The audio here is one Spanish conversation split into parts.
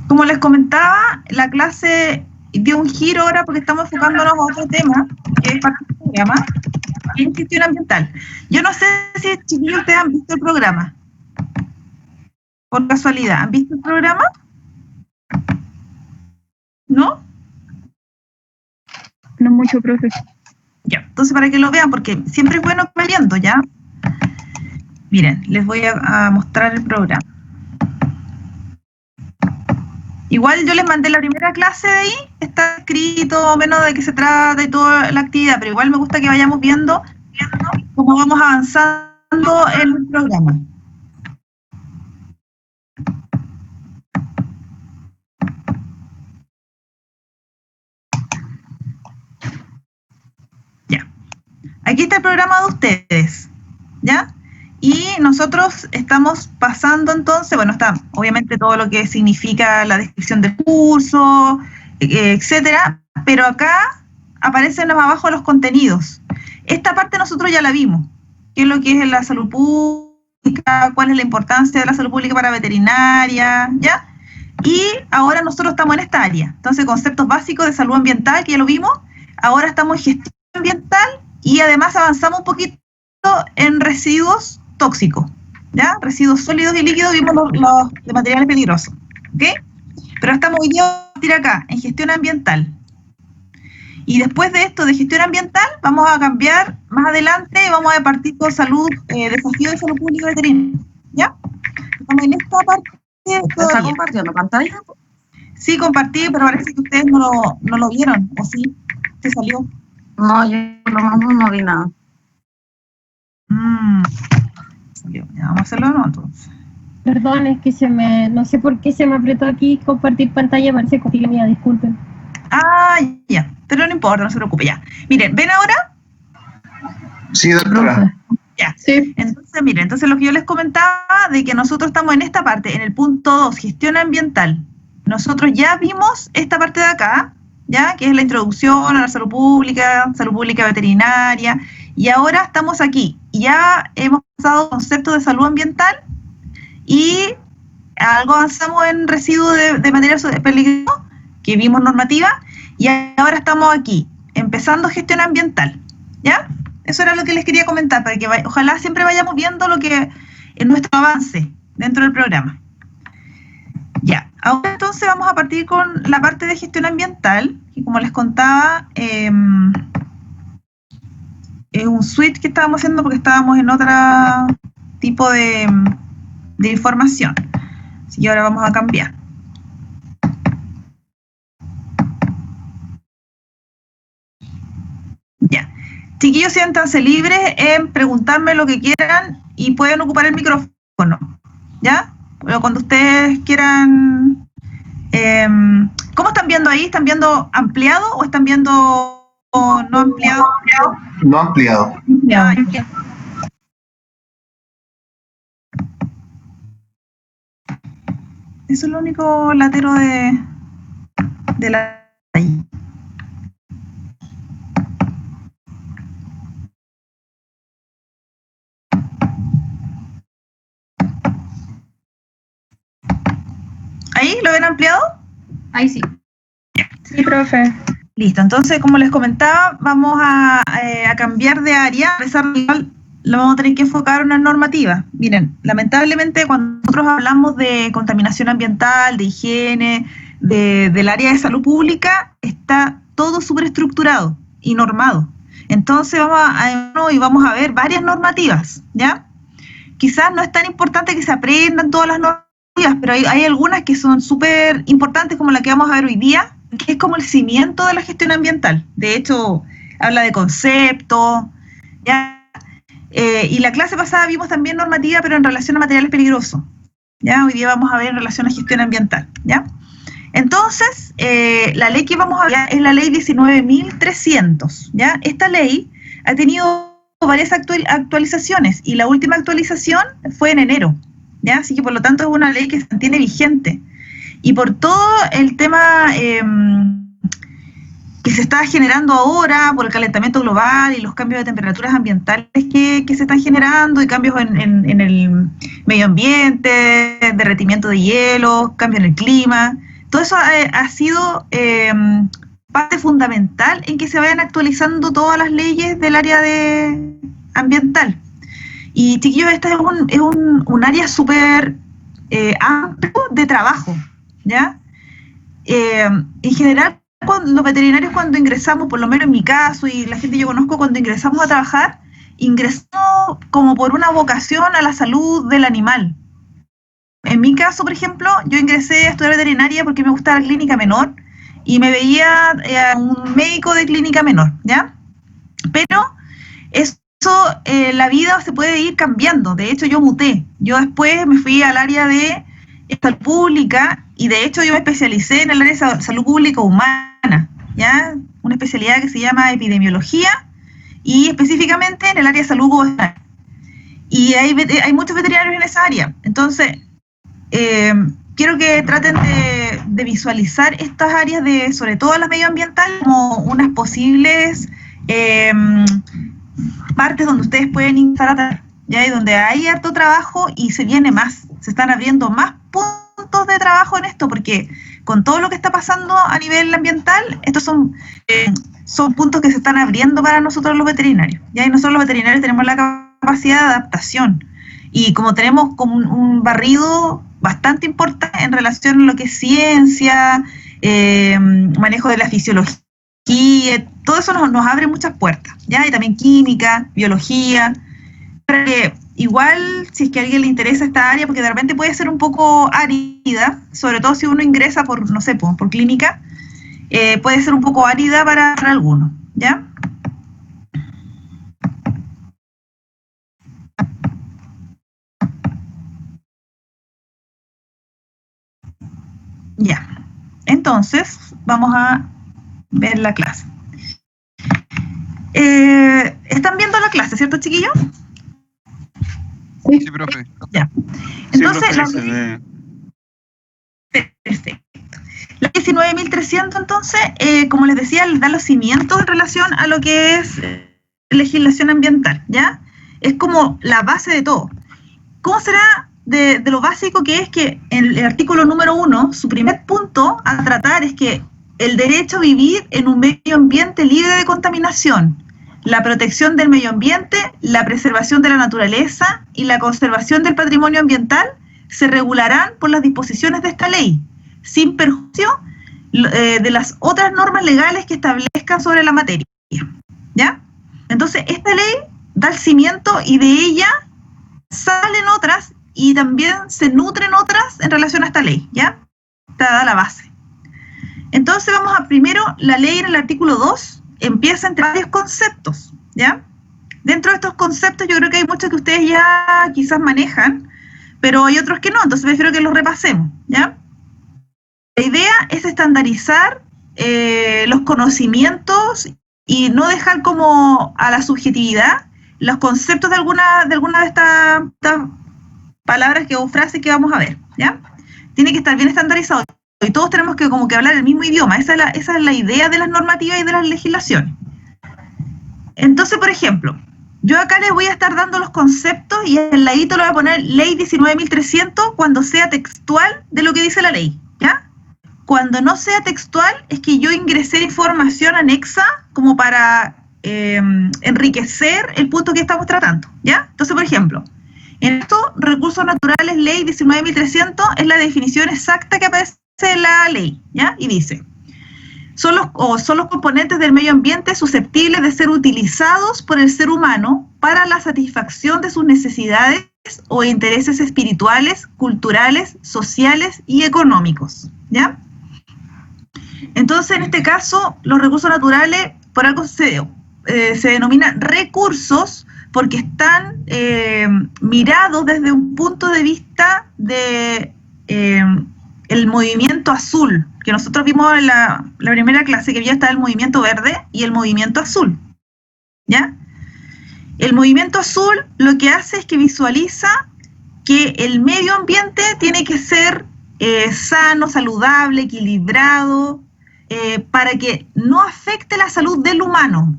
Como les comentaba, la clase dio un giro ahora porque estamos enfocándonos a otro tema, que es parte del programa, que es gestión ambiental. Yo no sé si, chiquillos, ustedes han visto el programa. Por casualidad, ¿han visto el programa? ¿No? No mucho, profe. Ya, entonces para que lo vean, porque siempre es bueno que viendo, ¿ya? Miren, les voy a mostrar el programa. Igual yo les mandé la primera clase de ahí, está escrito menos de qué se trata y toda la actividad, pero igual me gusta que vayamos viendo cómo vamos avanzando en el programa. Ya. Aquí está el programa de ustedes, ¿ya? Y nosotros estamos pasando entonces, bueno, está obviamente todo lo que significa la descripción del curso, etcétera, pero acá aparecen más abajo los contenidos. Esta parte nosotros ya la vimos, qué es lo que es la salud pública, cuál es la importancia de la salud pública para veterinaria, ¿ya? Y ahora nosotros estamos en esta área. Entonces, conceptos básicos de salud ambiental, que ya lo vimos, ahora estamos en gestión ambiental y además avanzamos un poquito en residuos tóxicos, ¿ya? Residuos sólidos y líquidos, vimos los de materiales peligrosos, ¿ok? Pero estamos hoy día a partir acá, en gestión ambiental. Y después de esto, de gestión ambiental, vamos a cambiar más adelante y vamos a partir con salud, desafío de salud pública veterinaria, ¿ya? Estamos en esta parte. ¿Está compartiendo pantalla? Sí, compartí, pero parece que ustedes no lo vieron, ¿o sí? ¿Se salió? No, yo no vi nada. Salió. Ya, vamos a hacerlo, ¿no? Entonces. Perdón, es que no sé por qué se me apretó aquí compartir pantalla, parece que mía, disculpen. Ah, ya, pero no importa, no se preocupe, ya. Miren, ¿ven ahora? Sí, doctora. Ya. Sí. Entonces, miren, entonces lo que yo les comentaba de que nosotros estamos en esta parte, en el punto 2, gestión ambiental. Nosotros ya vimos esta parte de acá, ¿ya? Que es la introducción a la salud pública veterinaria, y ahora estamos aquí. Ya hemos pasado conceptos de salud ambiental y algo avanzamos en residuos de materiales peligrosos, que vimos normativa, y ahora estamos aquí, empezando gestión ambiental, ¿ya? Eso era lo que les quería comentar, para que ojalá siempre vayamos viendo lo que es nuestro avance dentro del programa. Ya, ahora entonces vamos a partir con la parte de gestión ambiental, que como les contaba, es un switch que estábamos haciendo porque estábamos en otro tipo de información. Así que ahora vamos a cambiar. Ya. Chiquillos, siéntanse libres en preguntarme lo que quieran y pueden ocupar el micrófono, ¿ya? Pero cuando ustedes quieran... ¿cómo están viendo ahí? ¿Están viendo ampliado o están viendo no ampliado? No ampliado. Ya. Eso es lo único latero de la... ¿Ahí lo ven ampliado? Ahí sí. Sí, profe. Listo, entonces como les comentaba, vamos a cambiar de área, a pesar de igual lo vamos a tener que enfocar en una normativa. Miren, lamentablemente cuando nosotros hablamos de contaminación ambiental, de higiene, del área de salud pública, está todo súper estructurado y normado. Entonces vamos a ver varias normativas, ¿ya? Quizás no es tan importante que se aprendan todas las normativas, pero hay algunas que son súper importantes, como la que vamos a ver hoy día, que es como el cimiento de la gestión ambiental. De hecho, habla de conceptos, ¿ya? Y la clase pasada vimos también normativa, pero en relación a materiales peligrosos, ¿ya? Hoy día vamos a ver en relación a gestión ambiental, ¿ya? Entonces, la ley que vamos a ver es la ley 19.300, ¿ya? Esta ley ha tenido varias actualizaciones y la última actualización fue en enero, ¿ya? Así que por lo tanto es una ley que se mantiene vigente. Y por todo el tema que se está generando ahora por el calentamiento global y los cambios de temperaturas ambientales que se están generando, y cambios en el medio ambiente, derretimiento de hielo, cambio en el clima. Todo eso ha sido parte fundamental en que se vayan actualizando todas las leyes del área ambiental. Y chiquillos, esta es un área súper amplio de trabajo, ¿ya? En general, los veterinarios, cuando ingresamos, por lo menos en mi caso y la gente que yo conozco, cuando ingresamos a trabajar, ingresamos como por una vocación a la salud del animal. En mi caso, por ejemplo, yo ingresé a estudiar veterinaria porque me gustaba la clínica menor y me veía un médico de clínica menor, ¿ya? Pero eso, la vida se puede ir cambiando. De hecho, yo muté. Yo después me fui al área de salud pública, y de hecho yo me especialicé en el área de salud pública humana, ¿ya? Una especialidad que se llama epidemiología, y específicamente en el área de salud ocupacional. Y hay muchos veterinarios en esa área. Entonces, quiero que traten de visualizar estas áreas, sobre todo las medioambientales, como unas posibles partes donde ustedes pueden ingresar a trabajar, ¿ya? Y donde hay harto trabajo y se viene más, se están abriendo más puntos de trabajo en esto, porque con todo lo que está pasando a nivel ambiental, estos son puntos que se están abriendo para nosotros los veterinarios, ¿ya? Y nosotros los veterinarios tenemos la capacidad de adaptación, y como tenemos como un barrido bastante importante en relación a lo que es ciencia, manejo de la fisiología, todo eso nos abre muchas puertas, ¿ya? Y también química, biología, para que igual, si es que a alguien le interesa esta área, porque de repente puede ser un poco árida, sobre todo si uno ingresa por, no sé, por clínica, puede ser un poco árida para algunos, ¿ya? Ya, entonces vamos a ver la clase. ¿Están viendo la clase, cierto, chiquillos? Sí, profe. Ya. Entonces, sí, perfecto. La 19.300, entonces, como les decía, da los cimientos en relación a lo que es legislación ambiental, ¿ya? Es como la base de todo. ¿Cómo será de lo básico que es que en el artículo número 1, su primer punto a tratar es que el derecho a vivir en un medio ambiente libre de contaminación, la protección del medio ambiente, la preservación de la naturaleza y la conservación del patrimonio ambiental se regularán por las disposiciones de esta ley, sin perjuicio de las otras normas legales que establezcan sobre la materia, ¿ya? Entonces, esta ley da el cimiento y de ella salen otras y también se nutren otras en relación a esta ley, ¿ya? Esta da la base. Entonces, vamos a primero, la ley en el artículo 2 empieza entre varios conceptos, ¿ya? Dentro de estos conceptos yo creo que hay muchos que ustedes ya quizás manejan, pero hay otros que no, entonces prefiero que los repasemos, ¿ya? La idea es estandarizar los conocimientos y no dejar como a la subjetividad los conceptos de alguna de estas palabras o frases que vamos a ver, ¿ya? Tiene que estar bien estandarizado. Y todos tenemos que como que hablar el mismo idioma. Esa es la idea de las normativas y de las legislaciones. Entonces, por ejemplo, yo acá les voy a estar dando los conceptos y al ladito le voy a poner ley 19.300 cuando sea textual de lo que dice la ley, ¿ya? Cuando no sea textual es que yo ingresé información anexa como para enriquecer el punto que estamos tratando, ¿ya? Entonces, por ejemplo, en estos recursos naturales, ley 19.300 es la definición exacta que aparece en la ley, ¿ya? Y dice, son los componentes del medio ambiente susceptibles de ser utilizados por el ser humano para la satisfacción de sus necesidades o intereses espirituales, culturales, sociales y económicos, ¿ya? Entonces, en este caso, los recursos naturales, por algo se denominan recursos, porque están mirados desde un punto de vista de el movimiento azul, que nosotros vimos en la primera clase, que ya está el movimiento verde y el movimiento azul, ¿ya? El movimiento azul lo que hace es que visualiza que el medio ambiente tiene que ser sano, saludable, equilibrado, para que no afecte la salud del humano,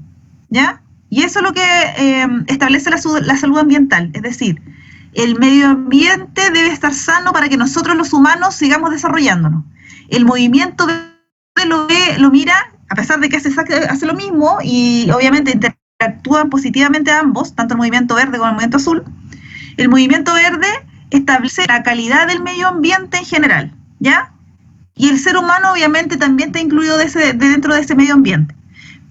¿ya? Y eso es lo que establece la salud ambiental, es decir, el medio ambiente debe estar sano para que nosotros los humanos sigamos desarrollándonos. El movimiento verde lo mira, a pesar de que hace lo mismo y obviamente interactúan positivamente ambos, tanto el movimiento verde como el movimiento azul. El movimiento verde establece la calidad del medio ambiente en general, ¿ya? Y el ser humano obviamente también está incluido dentro de ese medio ambiente.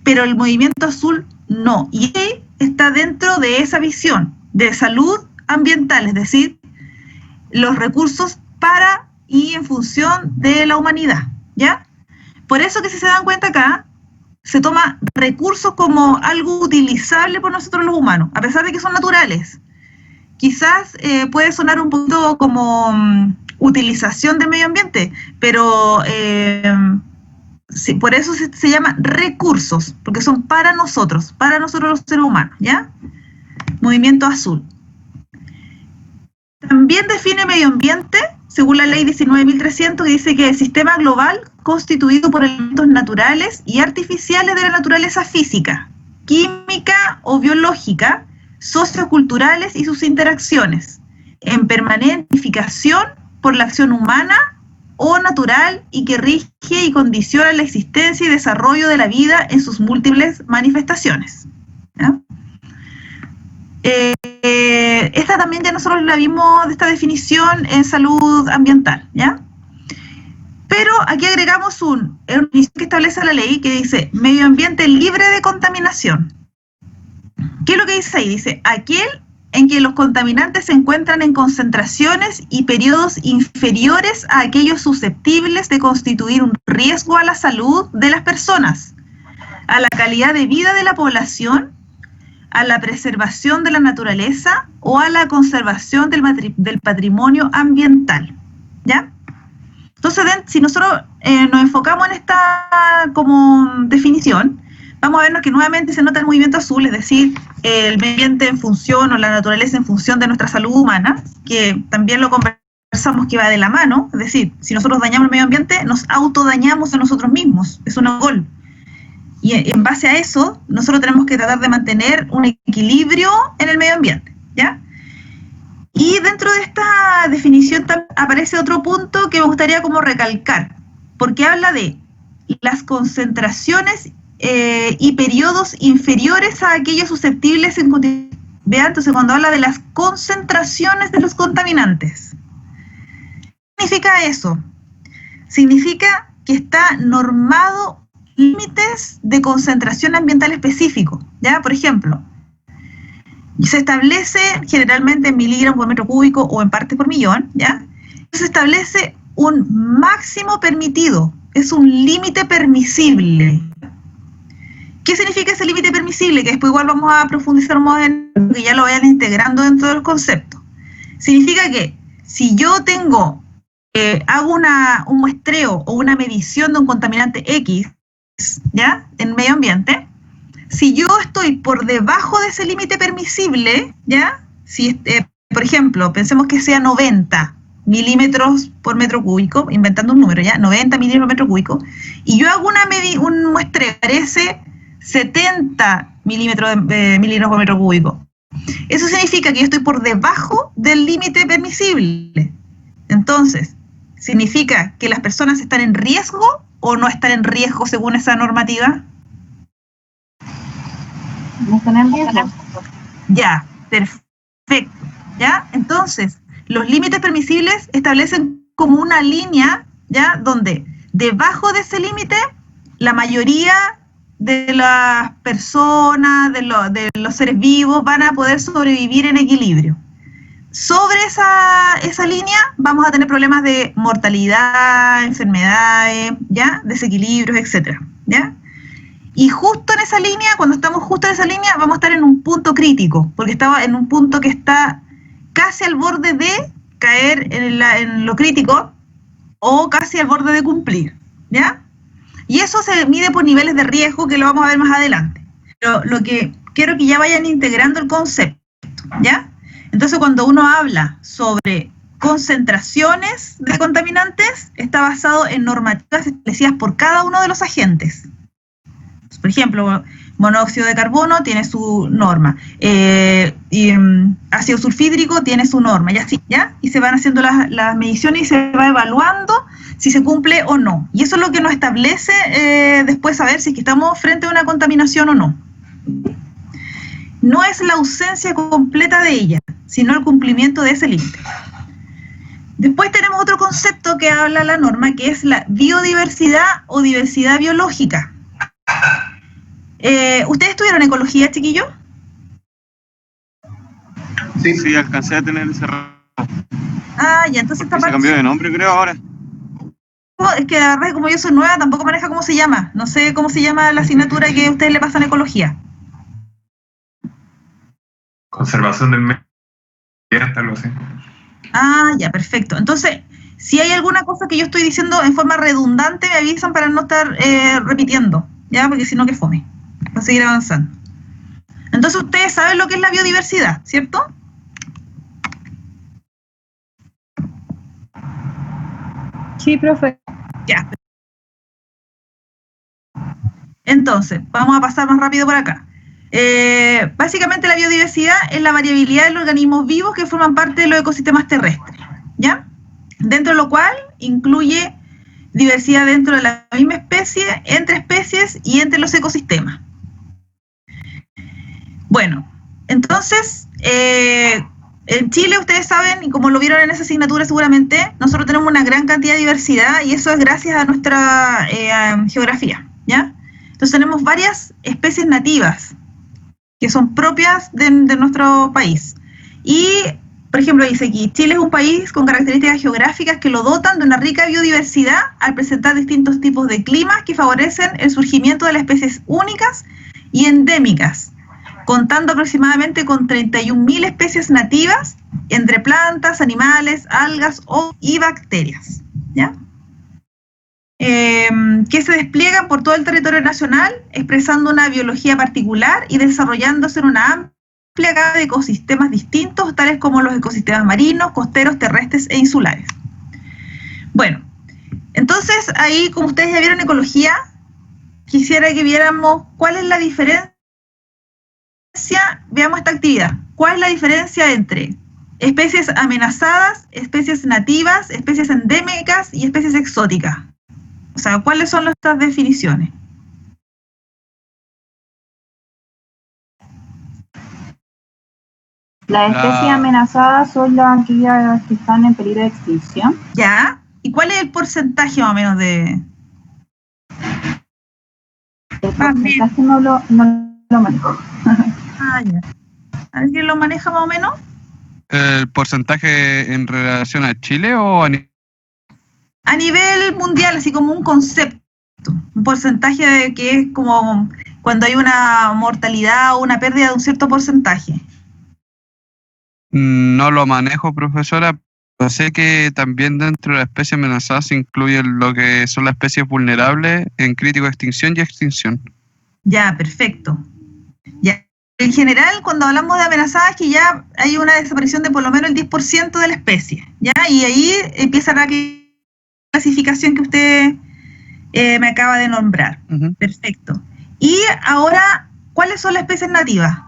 Pero el movimiento azul no. Y está dentro de esa visión de salud ambiental, es decir, los recursos para y en función de la humanidad, ¿ya? Por eso que si se dan cuenta acá, se toma recursos como algo utilizable por nosotros los humanos, a pesar de que son naturales. Quizás puede sonar un poquito como utilización del medio ambiente, pero sí, por eso se llama recursos, porque son para nosotros los seres humanos, ¿ya? Movimiento azul. También define medio ambiente, según la ley 19.300, que dice que el sistema global constituido por elementos naturales y artificiales de la naturaleza física, química o biológica, socioculturales y sus interacciones, en permanente modificación por la acción humana o natural y que rige y condiciona la existencia y desarrollo de la vida en sus múltiples manifestaciones, ¿ya? Esta también ya nosotros la vimos de esta definición en salud ambiental, ¿ya? Pero aquí agregamos una definición que establece la ley que dice medio ambiente libre de contaminación. ¿Qué es lo que dice ahí? Dice aquel en que los contaminantes se encuentran en concentraciones y periodos inferiores a aquellos susceptibles de constituir un riesgo a la salud de las personas, a la calidad de vida de la población, a la preservación de la naturaleza o a la conservación del patrimonio ambiental, ¿ya? Entonces, si nosotros nos enfocamos en esta como definición, vamos a vernos que nuevamente se nota el movimiento azul, es decir, el medio ambiente en función o la naturaleza en función de nuestra salud humana, que también lo conversamos que va de la mano, es decir, si nosotros dañamos el medio ambiente, nos autodañamos a nosotros mismos, es un gol. Y en base a eso, nosotros tenemos que tratar de mantener un equilibrio en el medio ambiente, ¿ya? Y dentro de esta definición aparece otro punto que me gustaría como recalcar, porque habla de las concentraciones y periodos inferiores a aquellos susceptibles en contaminación. Vean, entonces cuando habla de las concentraciones de los contaminantes, ¿qué significa eso? Significa que está normado límites de concentración ambiental específico, ¿ya? Por ejemplo, se establece generalmente en miligramos por metro cúbico o en partes por millón, ¿ya? Se establece un máximo permitido, es un límite permisible. ¿Qué significa ese límite permisible? Que después igual vamos a profundizar más en que ya lo vayan integrando dentro del concepto. Significa que si yo tengo, hago un muestreo o una medición de un contaminante X, ¿ya? En medio ambiente, si yo estoy por debajo de ese límite permisible, ¿ya? Si, por ejemplo, pensemos que sea 90 milímetros por metro cúbico, inventando un número, ¿ya? 90 milímetros por metro cúbico, y yo hago un muestreo, parece 70 milímetros por metro cúbico. Eso significa que yo estoy por debajo del límite permisible. Entonces, ¿significa que las personas están en riesgo o no están en riesgo según esa normativa? No están en riesgo. Ya, perfecto. ¿Ya? Entonces, los límites permisibles establecen como una línea, ¿ya? Donde debajo de ese límite, la mayoría de las personas, de los seres vivos, van a poder sobrevivir en equilibrio. Sobre esa línea vamos a tener problemas de mortalidad, enfermedades, ¿ya? Desequilibrios, etcétera, ¿ya? Y justo en esa línea, cuando estamos justo en esa línea, vamos a estar en un punto crítico, porque estaba en un punto que está casi al borde de caer en lo crítico o casi al borde de cumplir, ¿ya? Y eso se mide por niveles de riesgo que lo vamos a ver más adelante. Pero lo que quiero que ya vayan integrando el concepto, ¿ya? Entonces cuando uno habla sobre concentraciones de contaminantes está basado en normativas establecidas por cada uno de los agentes. Por ejemplo, monóxido de carbono tiene su norma, ácido sulfídrico tiene su norma, y así, ¿ya? Y se van haciendo las mediciones y se va evaluando si se cumple o no. Y eso es lo que nos establece después saber si es que estamos frente a una contaminación o no. No es la ausencia completa de ella, sino el cumplimiento de ese límite. Después tenemos otro concepto que habla la norma, que es la biodiversidad o diversidad biológica. ¿Ustedes estudiaron ecología, chiquillos? Sí, alcancé a tener ese rango. Ah, ya, entonces esta Se parte... cambió de nombre, creo, ahora. Es que la verdad es que como yo soy nueva, tampoco maneja cómo se llama. No sé cómo se llama la asignatura que ustedes le pasan a ecología. Conservación del medio ambiente, algo así. Ah, ya, perfecto. Entonces, si hay alguna cosa que yo estoy diciendo en forma redundante, me avisan para no estar repitiendo, ¿ya? Porque si no, que fome. Va a seguir avanzando. Entonces, ustedes saben lo que es la biodiversidad, ¿cierto? Sí, profe. Ya. Entonces, vamos a pasar más rápido por acá. Básicamente la biodiversidad es la variabilidad de los organismos vivos que forman parte de los ecosistemas terrestres, ¿ya? Dentro de lo cual incluye diversidad dentro de la misma especie, entre especies y entre los ecosistemas. Bueno, entonces, en Chile ustedes saben, y como lo vieron en esa asignatura seguramente, nosotros tenemos una gran cantidad de diversidad y eso es gracias a nuestra geografía, ¿ya? Entonces tenemos varias especies nativas que son propias de nuestro país. Y, por ejemplo, dice aquí, Chile es un país con características geográficas que lo dotan de una rica biodiversidad al presentar distintos tipos de climas que favorecen el surgimiento de las especies únicas y endémicas, contando aproximadamente con 31.000 especies nativas entre plantas, animales, algas y bacterias, ¿ya? Que se despliegan por todo el territorio nacional, expresando una biología particular y desarrollándose en una amplia gama de ecosistemas distintos, tales como los ecosistemas marinos, costeros, terrestres e insulares. Bueno, entonces ahí, como ustedes ya vieron ecología, quisiera que viéramos cuál es la diferencia, veamos esta actividad, cuál es la diferencia entre especies amenazadas, especies nativas, especies endémicas y especies exóticas. O sea, ¿cuáles son nuestras definiciones? Las especies amenazadas son las que están en peligro de extinción. ¿Ya? ¿Y cuál es el porcentaje más o menos de...? El porcentaje no lo manejo. Ah, ya. ¿Alguien lo maneja más o menos? ¿El porcentaje en relación a Chile o A nivel mundial, así como un concepto, un porcentaje de que es como cuando hay una mortalidad o una pérdida de un cierto porcentaje? No lo manejo, profesora, pero sé que también dentro de las especies amenazadas se incluyen lo que son las especies vulnerables en crítico de extinción y extinción. Ya, perfecto. Ya. En general, cuando hablamos de amenazadas, que ya hay una desaparición de por lo menos el 10% de la especie, ¿ya? Y ahí empieza la clasificación que usted me acaba de nombrar. Uh-huh. Perfecto. Y ahora, ¿cuáles son las especies nativas?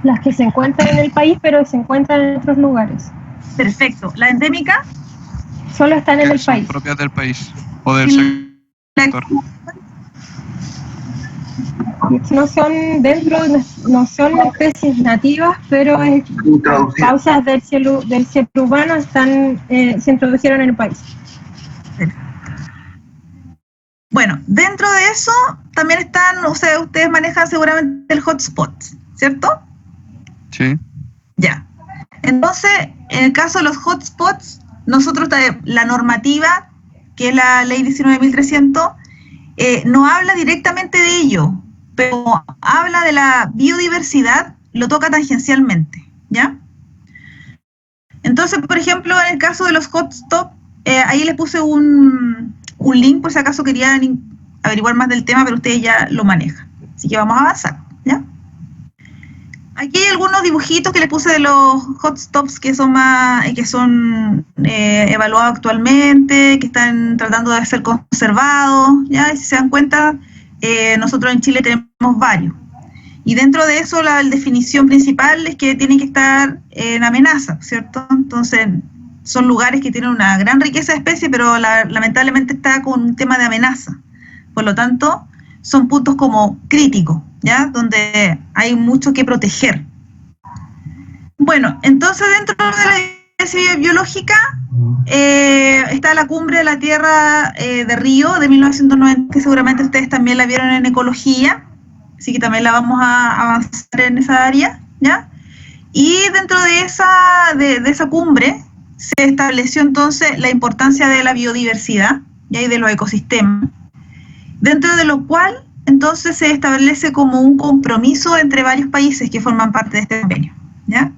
Las que se encuentran en el país, pero se encuentran en otros lugares. Perfecto. ¿La endémica? Solo están en el Son país. propias del país o del sector. No son no son especies nativas, pero causas del cielo urbano se introdujeron en el país. Bueno, dentro de eso también están, o sea, ustedes manejan seguramente el hotspot, ¿cierto? Sí. Ya. Entonces, en el caso de los hotspots, nosotros, la normativa, que es la ley 19.300, no habla directamente de ello, pero habla de la biodiversidad, lo toca tangencialmente, ¿ya? Entonces, por ejemplo, en el caso de los hotspots, ahí les puse un link por si acaso querían averiguar más del tema, pero ustedes ya lo manejan. Así que vamos a avanzar, ¿ya? aquí hay algunos dibujitos que les puse de los hotspots que son evaluados actualmente, que están tratando de ser conservados, ¿ya? Y si se dan cuenta, nosotros en Chile tenemos varios. Y dentro de eso la definición principal es que tienen que estar en amenaza, ¿cierto? Entonces son lugares que tienen una gran riqueza de especies, pero lamentablemente está con un tema de amenaza. Por lo tanto, son puntos como críticos, ¿ya? Donde hay mucho que proteger. Bueno, entonces dentro de la diversidad biológica está la Cumbre de la Tierra de Río de 1990, que seguramente ustedes también la vieron en ecología, así que también la vamos a avanzar en esa área, ¿ya? Y dentro de esa cumbre se estableció entonces la importancia de la biodiversidad, ¿ya? Y de los ecosistemas, dentro de lo cual entonces se establece como un compromiso entre varios países que forman parte de este convenio, ¿ya?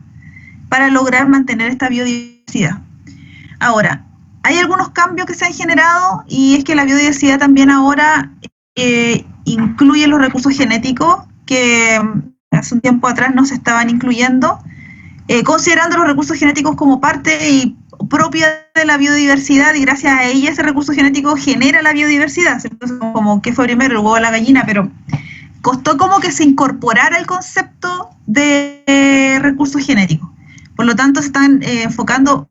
Para lograr mantener esta biodiversidad. Ahora, hay algunos cambios que se han generado, y es que la biodiversidad también ahora incluye los recursos genéticos que hace un tiempo atrás no se estaban incluyendo, considerando los recursos genéticos como parte propia de la biodiversidad, y gracias a ella ese recurso genético genera la biodiversidad. Entonces, como que fue primero el huevo o la gallina, pero costó como que se incorporara el concepto de recursos genéticos. Por lo tanto, se están enfocando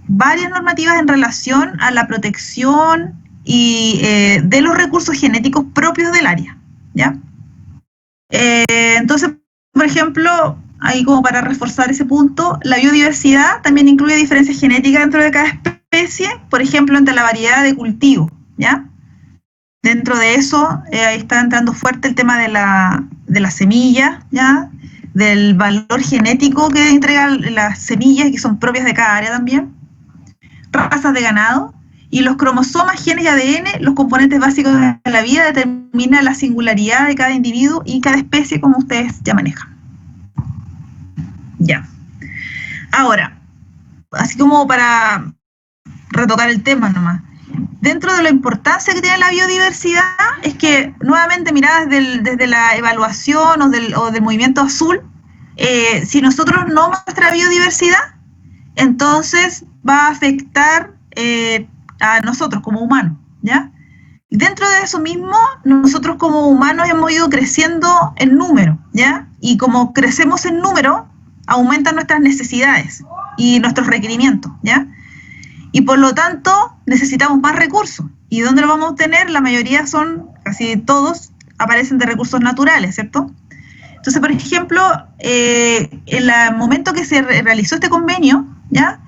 varias normativas en relación a la protección y de los recursos genéticos propios del área, ¿ya? Entonces, por ejemplo, ahí como para reforzar ese punto, la biodiversidad también incluye diferencias genéticas dentro de cada especie, por ejemplo, entre la variedad de cultivo, ¿ya? Dentro de eso, ahí está entrando fuerte el tema de la semilla, ¿ya? Del valor genético que entregan las semillas, que son propias de cada área también, razas de ganado, y los cromosomas, genes y ADN, los componentes básicos de la vida, determinan la singularidad de cada individuo y cada especie, como ustedes ya manejan. Ya. Ahora, así como para retocar el tema nomás, dentro de la importancia que tiene la biodiversidad, es que, nuevamente, mirada desde la evaluación o del movimiento azul, si nosotros no nuestra biodiversidad, entonces va a afectar a nosotros como humanos, ¿ya? Y dentro de eso mismo, nosotros como humanos hemos ido creciendo en número, ¿ya? Y como crecemos en número, aumentan nuestras necesidades y nuestros requerimientos, ¿ya? Y por lo tanto, necesitamos más recursos. ¿Y dónde lo vamos a obtener? La mayoría son, casi todos, aparecen de recursos naturales, ¿cierto? Entonces, por ejemplo, en el momento que se realizó este convenio, ¿ya?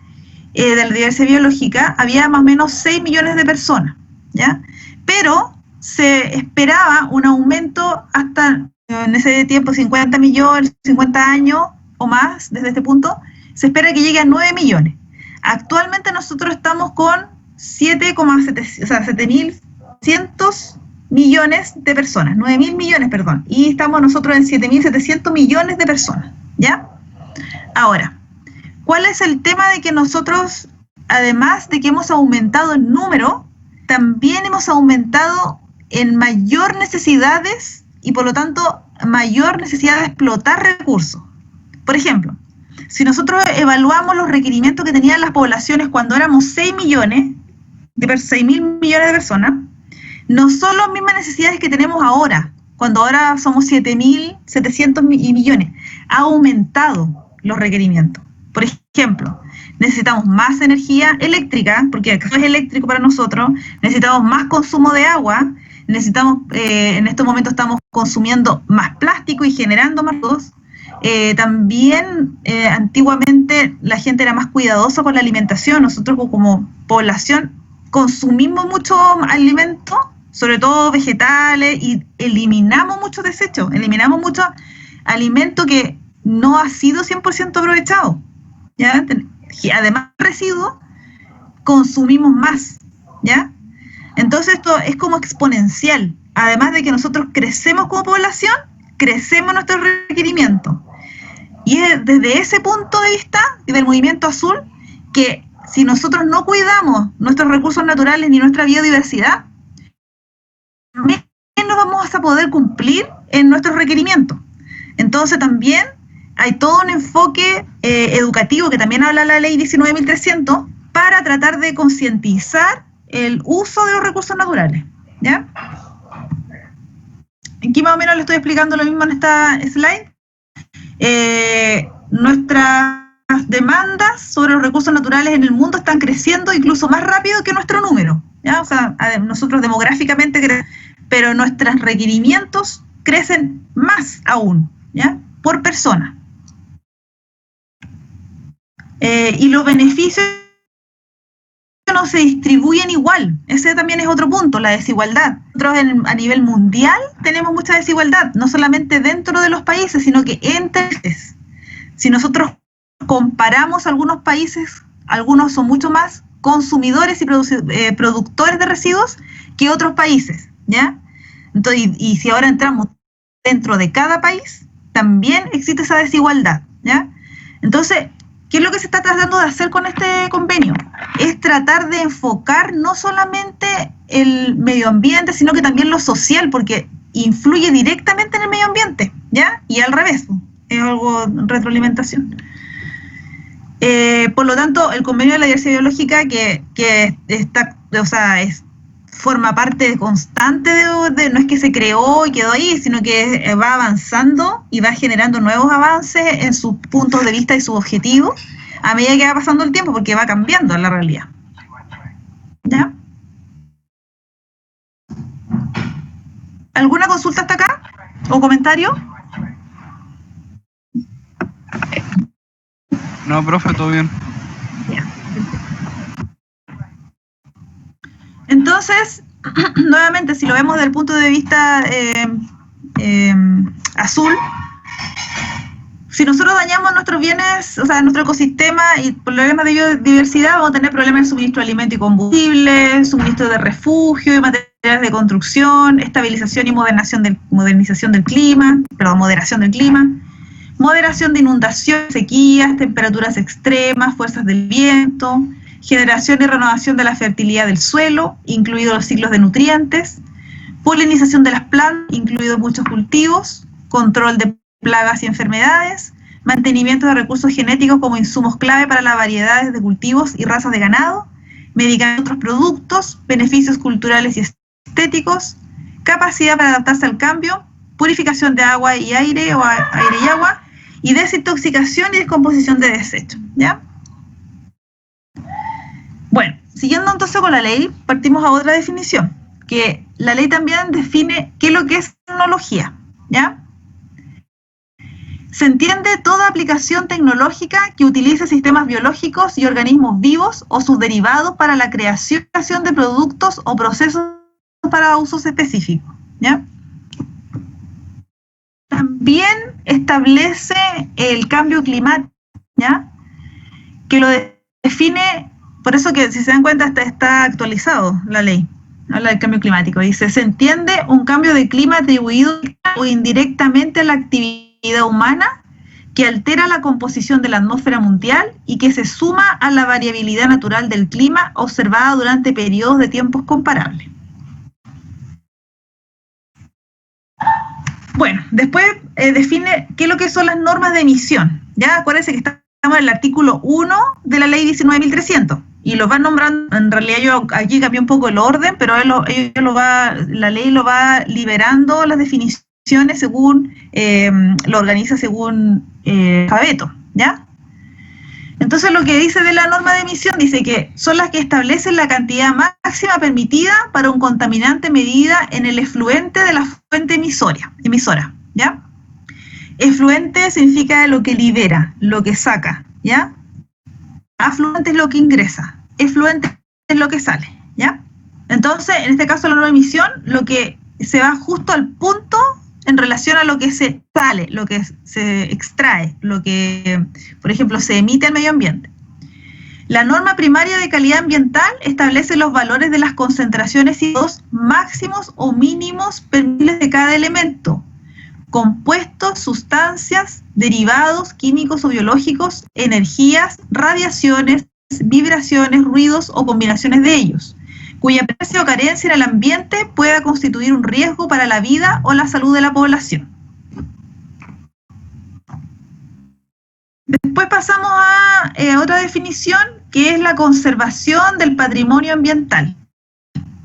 De la diversidad biológica, había más o menos 6 millones de personas, ¿ya? Pero se esperaba un aumento hasta, en ese tiempo, 50 millones, 50 años o más, desde este punto, se espera que llegue a 9 millones. Actualmente nosotros estamos con 7.700 millones de personas, 9.000 millones, perdón, y estamos nosotros en 7.700 millones de personas, ¿ya? Ahora, ¿cuál es el tema de que nosotros, además de que hemos aumentado en número, también hemos aumentado en mayor necesidades y por lo tanto mayor necesidad de explotar recursos? Por ejemplo, si nosotros evaluamos los requerimientos que tenían las poblaciones cuando éramos 6 millones, 6.000 millones de personas, no son las mismas necesidades que tenemos ahora, cuando ahora somos 7.700 millones. Ha aumentado los requerimientos. Por ejemplo, necesitamos más energía eléctrica, porque acá es eléctrico para nosotros, necesitamos más consumo de agua, necesitamos, en estos momentos estamos consumiendo más plástico y generando más residuos. También antiguamente la gente era más cuidadosa con la alimentación. Nosotros como población consumimos mucho alimento, sobre todo vegetales, y eliminamos muchos desechos, eliminamos mucho alimento que no ha sido 100% aprovechado, ¿ya? Y además de residuos, consumimos más, ¿ya? Entonces esto es como exponencial. Además de que nosotros crecemos como población, crecemos nuestros requerimientos. Y es desde ese punto de vista del movimiento azul que si nosotros no cuidamos nuestros recursos naturales ni nuestra biodiversidad, menos vamos a poder cumplir en nuestros requerimientos. Entonces también hay todo un enfoque educativo que también habla la ley 19.300 para tratar de concientizar el uso de los recursos naturales, ¿ya? Aquí más o menos le estoy explicando lo mismo en esta slide. Nuestras demandas sobre los recursos naturales en el mundo están creciendo incluso más rápido que nuestro número, ¿ya? O sea, nosotros demográficamente crecemos, pero nuestros requerimientos crecen más aún, ¿ya? Por persona. Y los beneficios no se distribuyen igual. Ese también es otro punto, la desigualdad. Nosotros a nivel mundial tenemos mucha desigualdad, no solamente dentro de los países, sino que entre países. Si nosotros comparamos algunos países, algunos son mucho más consumidores y productores de residuos que otros países, ¿ya? Entonces, y si ahora entramos dentro de cada país, también existe esa desigualdad, ¿ya? Entonces, ¿qué es lo que se está tratando de hacer con este convenio? Es tratar de enfocar no solamente el medio ambiente, sino que también lo social, porque influye directamente en el medio ambiente, ¿ya? Y al revés, es algo retroalimentación. Por lo tanto, el convenio de la diversidad biológica que está, o sea, forma parte constante no es que se creó y quedó ahí, sino que va avanzando y va generando nuevos avances en sus puntos de vista y sus objetivos a medida que va pasando el tiempo, porque va cambiando la realidad. ¿Ya? ¿Alguna consulta hasta acá? ¿O comentario? No, profe, todo bien. Entonces, nuevamente, si lo vemos desde el punto de vista azul, si nosotros dañamos nuestros bienes, o sea, nuestro ecosistema y problemas de biodiversidad, vamos a tener problemas de suministro de alimento y combustible, suministro de refugio y materiales de construcción, estabilización y moderación del clima, moderación de inundaciones, sequías, temperaturas extremas, fuerzas del viento, generación y renovación de la fertilidad del suelo, incluidos los ciclos de nutrientes, polinización de las plantas, incluidos muchos cultivos, control de plagas y enfermedades, mantenimiento de recursos genéticos como insumos clave para las variedades de cultivos y razas de ganado, medicamentos y otros productos, beneficios culturales y estéticos, capacidad para adaptarse al cambio, purificación de agua y aire o aire y agua, y desintoxicación y descomposición de desechos, ¿ya? Bueno, siguiendo entonces con la ley, partimos a otra definición, que la ley también define qué es lo que es tecnología, ¿ya? Se entiende toda aplicación tecnológica que utilice sistemas biológicos y organismos vivos o sus derivados para la creación de productos o procesos para usos específicos, ¿ya? También establece el cambio climático, ¿ya? Que lo define, por eso que si se dan cuenta está actualizado la ley, habla del cambio climático, dice, se entiende un cambio de clima atribuido o indirectamente a la actividad humana que altera la composición de la atmósfera mundial y que se suma a la variabilidad natural del clima observada durante periodos de tiempos comparables. Bueno, después define qué es lo que son las normas de emisión. Ya acuérdense que estamos en el artículo 1 de la ley 19.300 y los van nombrando. En realidad yo aquí cambié un poco el orden, pero la ley lo va liberando las definiciones según, lo organiza según alfabeto, ¿ya? Entonces lo que dice de la norma de emisión dice que son las que establecen la cantidad máxima permitida para un contaminante medida en el efluente de la fuente emisora, ¿ya? Efluente significa lo que libera, lo que saca, ¿ya? Afluente es lo que ingresa, efluente es lo que sale, ¿ya? Entonces, en este caso la norma de emisión, lo que se va justo al punto en relación a lo que se sale, lo que se extrae, lo que, por ejemplo, se emite al medio ambiente. La norma primaria de calidad ambiental establece los valores de las concentraciones y dos máximos o mínimos permitibles de cada elemento, compuestos, sustancias, derivados químicos o biológicos, energías, radiaciones, vibraciones, ruidos o combinaciones de ellos, cuya presencia o carencia en el ambiente pueda constituir un riesgo para la vida o la salud de la población. Después pasamos a otra definición, que es la conservación del patrimonio ambiental,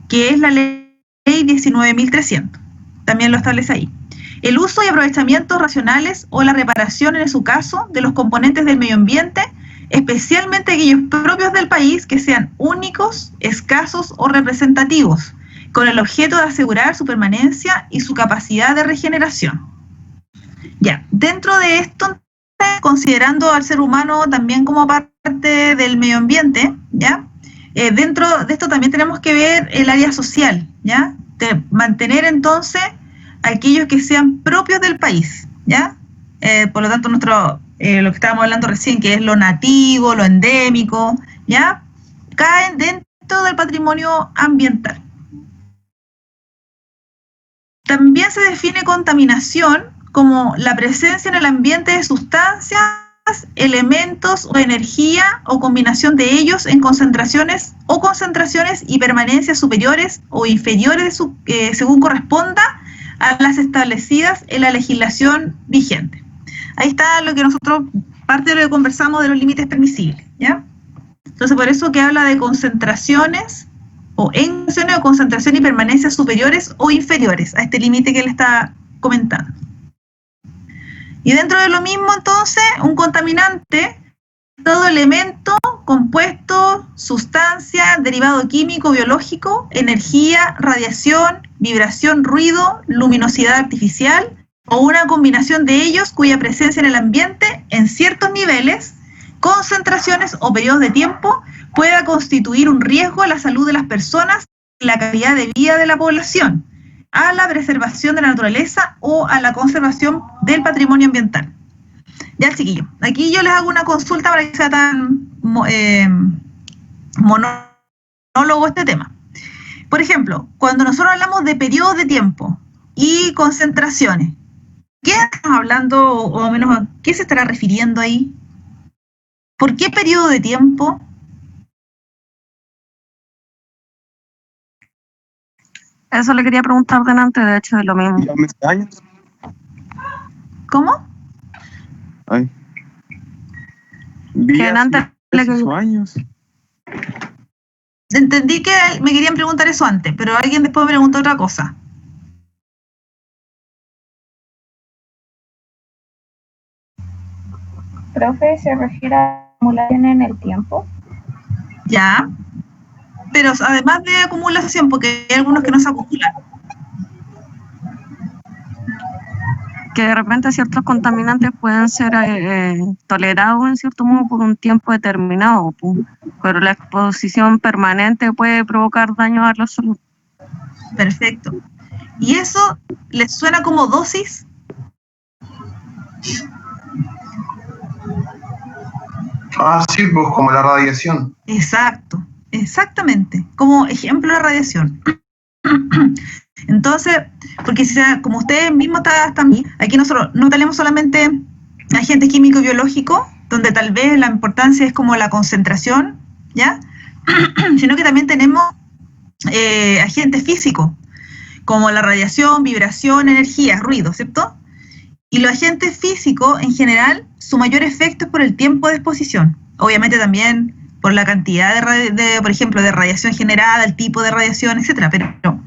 que es la ley 19.300. También lo establece ahí. El uso y aprovechamiento racionales o la reparación, en su caso, de los componentes del medio ambiente, especialmente aquellos propios del país que sean únicos, escasos o representativos, con el objeto de asegurar su permanencia y su capacidad de regeneración. Ya, dentro de esto, considerando al ser humano también como parte del medio ambiente, ¿ya? Dentro de esto también tenemos que ver el área social, ¿ya? De mantener entonces aquellos que sean propios del país, ¿ya? Por lo tanto, lo que estábamos hablando recién, que es lo nativo, lo endémico, ¿ya? Caen dentro del patrimonio ambiental. También se define contaminación como la presencia en el ambiente de sustancias, elementos o energía o combinación de ellos en concentraciones y permanencias superiores o inferiores según corresponda a las establecidas en la legislación vigente. Ahí está lo que nosotros, parte de lo que conversamos de los límites permisibles, ¿ya? Entonces, por eso que habla de concentraciones o concentración y permanencias superiores o inferiores a este límite que él está comentando. Y dentro de lo mismo, entonces, un contaminante, todo elemento, compuesto, sustancia, derivado químico, biológico, energía, radiación, vibración, ruido, luminosidad artificial, o una combinación de ellos cuya presencia en el ambiente, en ciertos niveles, concentraciones o periodos de tiempo, pueda constituir un riesgo a la salud de las personas y la calidad de vida de la población, a la preservación de la naturaleza o a la conservación del patrimonio ambiental. Ya, chiquillo, aquí yo les hago una consulta para que sea tan monólogo este tema. Por ejemplo, cuando nosotros hablamos de periodos de tiempo y concentraciones, ¿qué estamos hablando o menos qué se estará refiriendo ahí? ¿Por qué periodo de tiempo? Eso le quería preguntar delante, de hecho es lo mismo. ¿Años? ¿Cómo? Ay. Que antes años. Entendí que me querían preguntar eso antes, pero alguien después me preguntó otra cosa. Profe, ¿se refiere a acumulación en el tiempo? Ya, pero además de acumulación, porque hay algunos que no se acumulan. Que de repente ciertos contaminantes pueden ser tolerados en cierto modo por un tiempo determinado, pero la exposición permanente puede provocar daños a la salud. Perfecto. ¿Y eso les suena como dosis? Ah, sí, pues como la radiación. Exacto, exactamente, como ejemplo de radiación. Entonces, porque como ustedes mismos están, aquí nosotros no tenemos solamente agentes químicos y biológicos, donde tal vez la importancia es como la concentración, ¿ya? Sino que también tenemos agentes físicos, como la radiación, vibración, energía, ruido, ¿cierto? Y los agentes físicos, en general, su mayor efecto es por el tiempo de exposición. Obviamente también por la cantidad por ejemplo, de radiación generada, el tipo de radiación, etcétera. Pero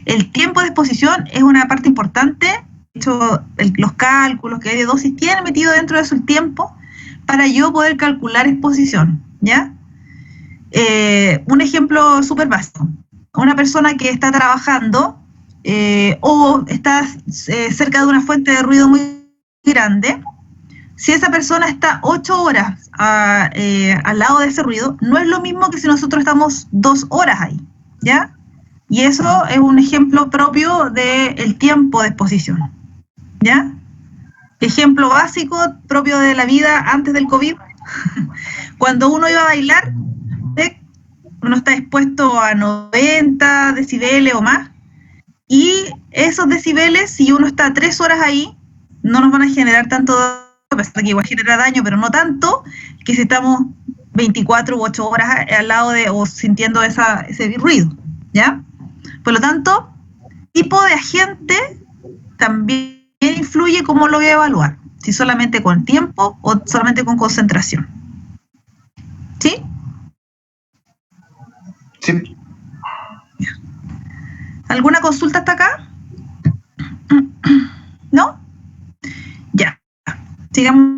el tiempo de exposición es una parte importante. De hecho, los cálculos que hay de dosis tienen metido dentro de eso el tiempo para yo poder calcular exposición, ¿ya? Un ejemplo súper básico. Una persona que está trabajando o está cerca de una fuente de ruido muy grande, si esa persona está 8 horas al lado de ese ruido, no es lo mismo que si nosotros estamos 2 horas ahí, ¿ya? Y eso es un ejemplo propio del tiempo de exposición, ¿ya? Ejemplo básico propio de la vida antes del COVID. Cuando uno iba a bailar, uno está expuesto a 90 decibeles o más, y esos decibeles, si uno está 3 horas ahí, no nos van a generar tanto daño, a pesar de que igual genera daño, pero no tanto, que si estamos 24 u 8 horas al lado o sintiendo ese ruido, ¿ya? Por lo tanto, tipo de agente también influye cómo lo voy a evaluar, si solamente con tiempo o solamente con concentración. ¿Sí? Sí. ¿Alguna consulta hasta acá? ¿No? Ya. Sigamos.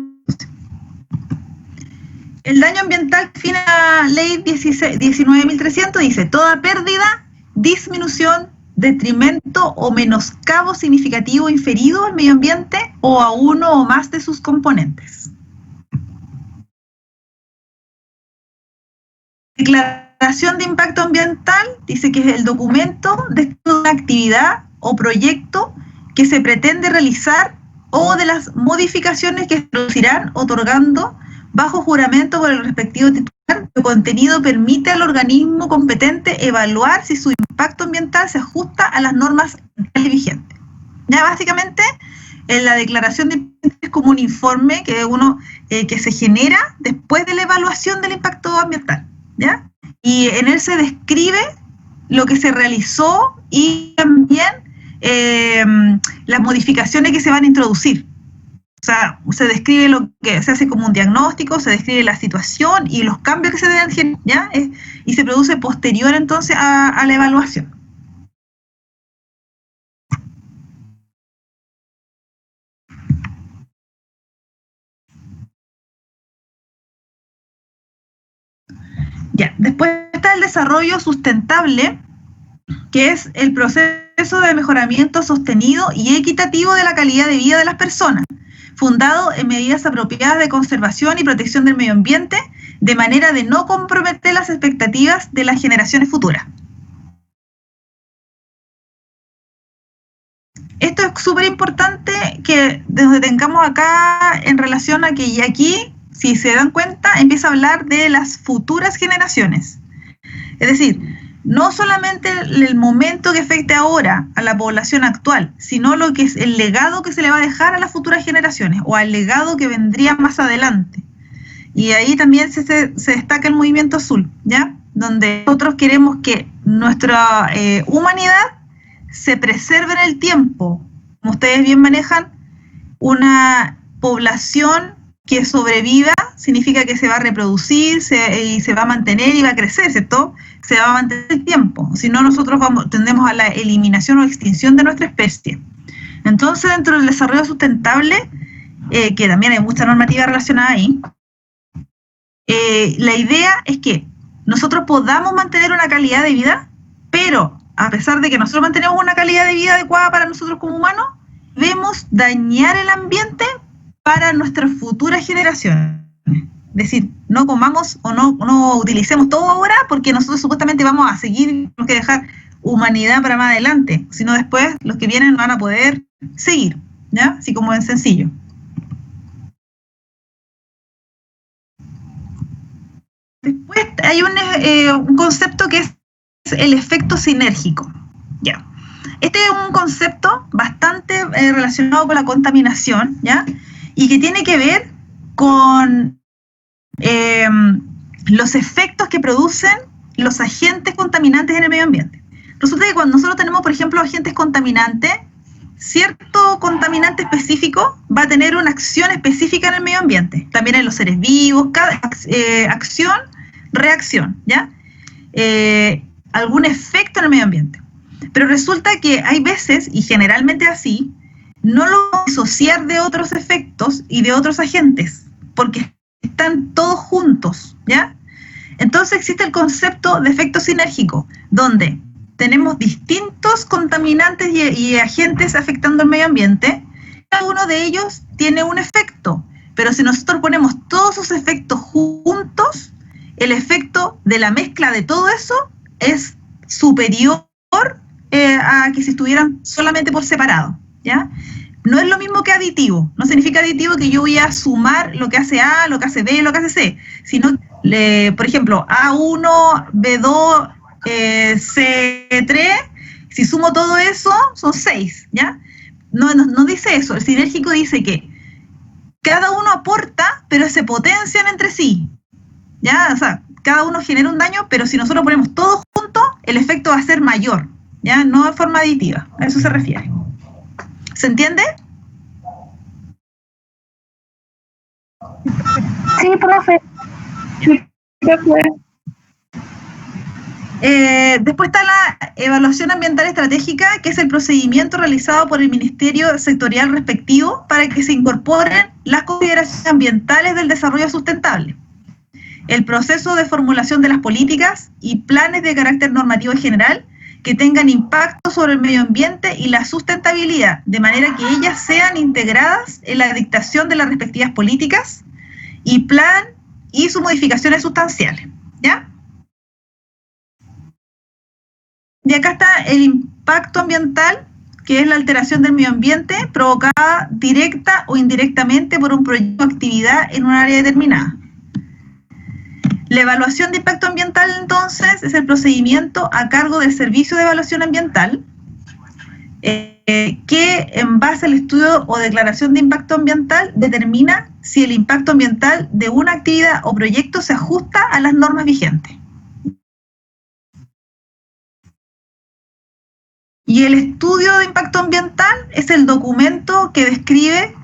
El daño ambiental define la ley 19.300, dice: toda pérdida, disminución, detrimento o menoscabo significativo inferido al medio ambiente o a uno o más de sus componentes. Declaración de impacto ambiental dice que es el documento de una actividad o proyecto que se pretende realizar o de las modificaciones que se producirán otorgando bajo juramento por el respectivo titular. Su contenido permite al organismo competente evaluar si su impacto ambiental se ajusta a las normas vigentes. Ya básicamente, la declaración de impacto es como un informe que se genera después de la evaluación del impacto ambiental, ¿ya? Y en él se describe lo que se realizó y también las modificaciones que se van a introducir. O sea, se describe lo que se hace como un diagnóstico, se describe la situación y los cambios que se deben generar, ¿ya? Y se produce posterior entonces a la evaluación. Ya, después está el desarrollo sustentable, que es el proceso de mejoramiento sostenido y equitativo de la calidad de vida de las personas, fundado en medidas apropiadas de conservación y protección del medio ambiente, de manera de no comprometer las expectativas de las generaciones futuras. Esto es súper importante que nos detengamos acá en relación a que y aquí, si se dan cuenta, empieza a hablar de las futuras generaciones. Es decir, no solamente el momento que afecte ahora a la población actual, sino lo que es el legado que se le va a dejar a las futuras generaciones o al legado que vendría más adelante. Y ahí también se destaca el movimiento azul, ¿ya? Donde nosotros queremos que nuestra humanidad se preserve en el tiempo. Como ustedes bien manejan, una población que sobreviva significa que se va a reproducir y se va a mantener y va a crecer, ¿cierto? Se va a mantener el tiempo. Si no, nosotros tendemos a la eliminación o extinción de nuestra especie. Entonces, dentro del desarrollo sustentable, que también hay mucha normativa relacionada ahí, la idea es que nosotros podamos mantener una calidad de vida, pero a pesar de que nosotros mantenemos una calidad de vida adecuada para nosotros como humanos, debemos dañar el ambiente para nuestras futuras generaciones. Es decir, no comamos o no utilicemos todo ahora porque nosotros supuestamente vamos a seguir, tenemos que dejar humanidad para más adelante, sino después los que vienen van a poder seguir, ¿ya? Así como en sencillo. Después hay un concepto que es el efecto sinérgico. ¿Ya? Este es un concepto bastante relacionado con la contaminación, ¿ya? Y que tiene que ver con los efectos que producen los agentes contaminantes en el medio ambiente. Resulta que cuando nosotros tenemos, por ejemplo, agentes contaminantes, cierto contaminante específico va a tener una acción específica en el medio ambiente. También en los seres vivos, cada acción, reacción, ¿ya? Algún efecto en el medio ambiente. Pero resulta que hay veces, y generalmente así, no lo vamos a asociar de otros efectos y de otros agentes, porque están todos juntos, ¿ya? Entonces existe el concepto de efecto sinérgico, donde tenemos distintos contaminantes y agentes afectando el medio ambiente. Cada uno de ellos tiene un efecto, pero si nosotros ponemos todos esos efectos juntos, el efecto de la mezcla de todo eso es superior a que si estuvieran solamente por separado, ¿ya? No es lo mismo que aditivo. No significa aditivo que yo voy a sumar lo que hace A, lo que hace B, lo que hace C, sino, por ejemplo, A1, B2, C3, si sumo todo eso, son 6, ¿ya? No dice eso. El sinérgico dice que cada uno aporta, pero se potencian entre sí, ¿ya? O sea, cada uno genera un daño, pero si nosotros ponemos todos juntos, el efecto va a ser mayor, ¿ya? No de forma aditiva, a eso se refiere. ¿Se entiende? Sí, profe. Después está la evaluación ambiental estratégica, que es el procedimiento realizado por el Ministerio Sectorial respectivo para que se incorporen las consideraciones ambientales del desarrollo sustentable. El proceso de formulación de las políticas y planes de carácter normativo en general que tengan impacto sobre el medio ambiente y la sustentabilidad, de manera que ellas sean integradas en la dictación de las respectivas políticas y plan y sus modificaciones sustanciales, ¿ya? Y acá está el impacto ambiental, que es la alteración del medio ambiente provocada directa o indirectamente por un proyecto o actividad en un área determinada. La evaluación de impacto ambiental, entonces, es el procedimiento a cargo del Servicio de Evaluación Ambiental, que en base al estudio o declaración de impacto ambiental determina si el impacto ambiental de una actividad o proyecto se ajusta a las normas vigentes. Y el estudio de impacto ambiental es el documento que describe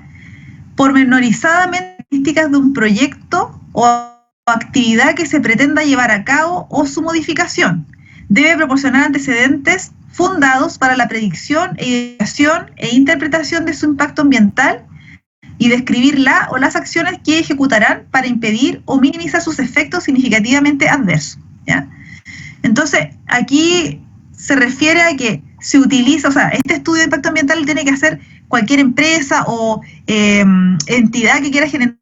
pormenorizadamente características de un proyecto o actividad que se pretenda llevar a cabo o su modificación. Debe proporcionar antecedentes fundados para la predicción, evaluación e interpretación de su impacto ambiental y describir la o las acciones que ejecutarán para impedir o minimizar sus efectos significativamente adversos, ¿ya? Entonces, aquí se refiere a que se utiliza, o sea, este estudio de impacto ambiental lo tiene que hacer cualquier empresa o entidad que quiera generar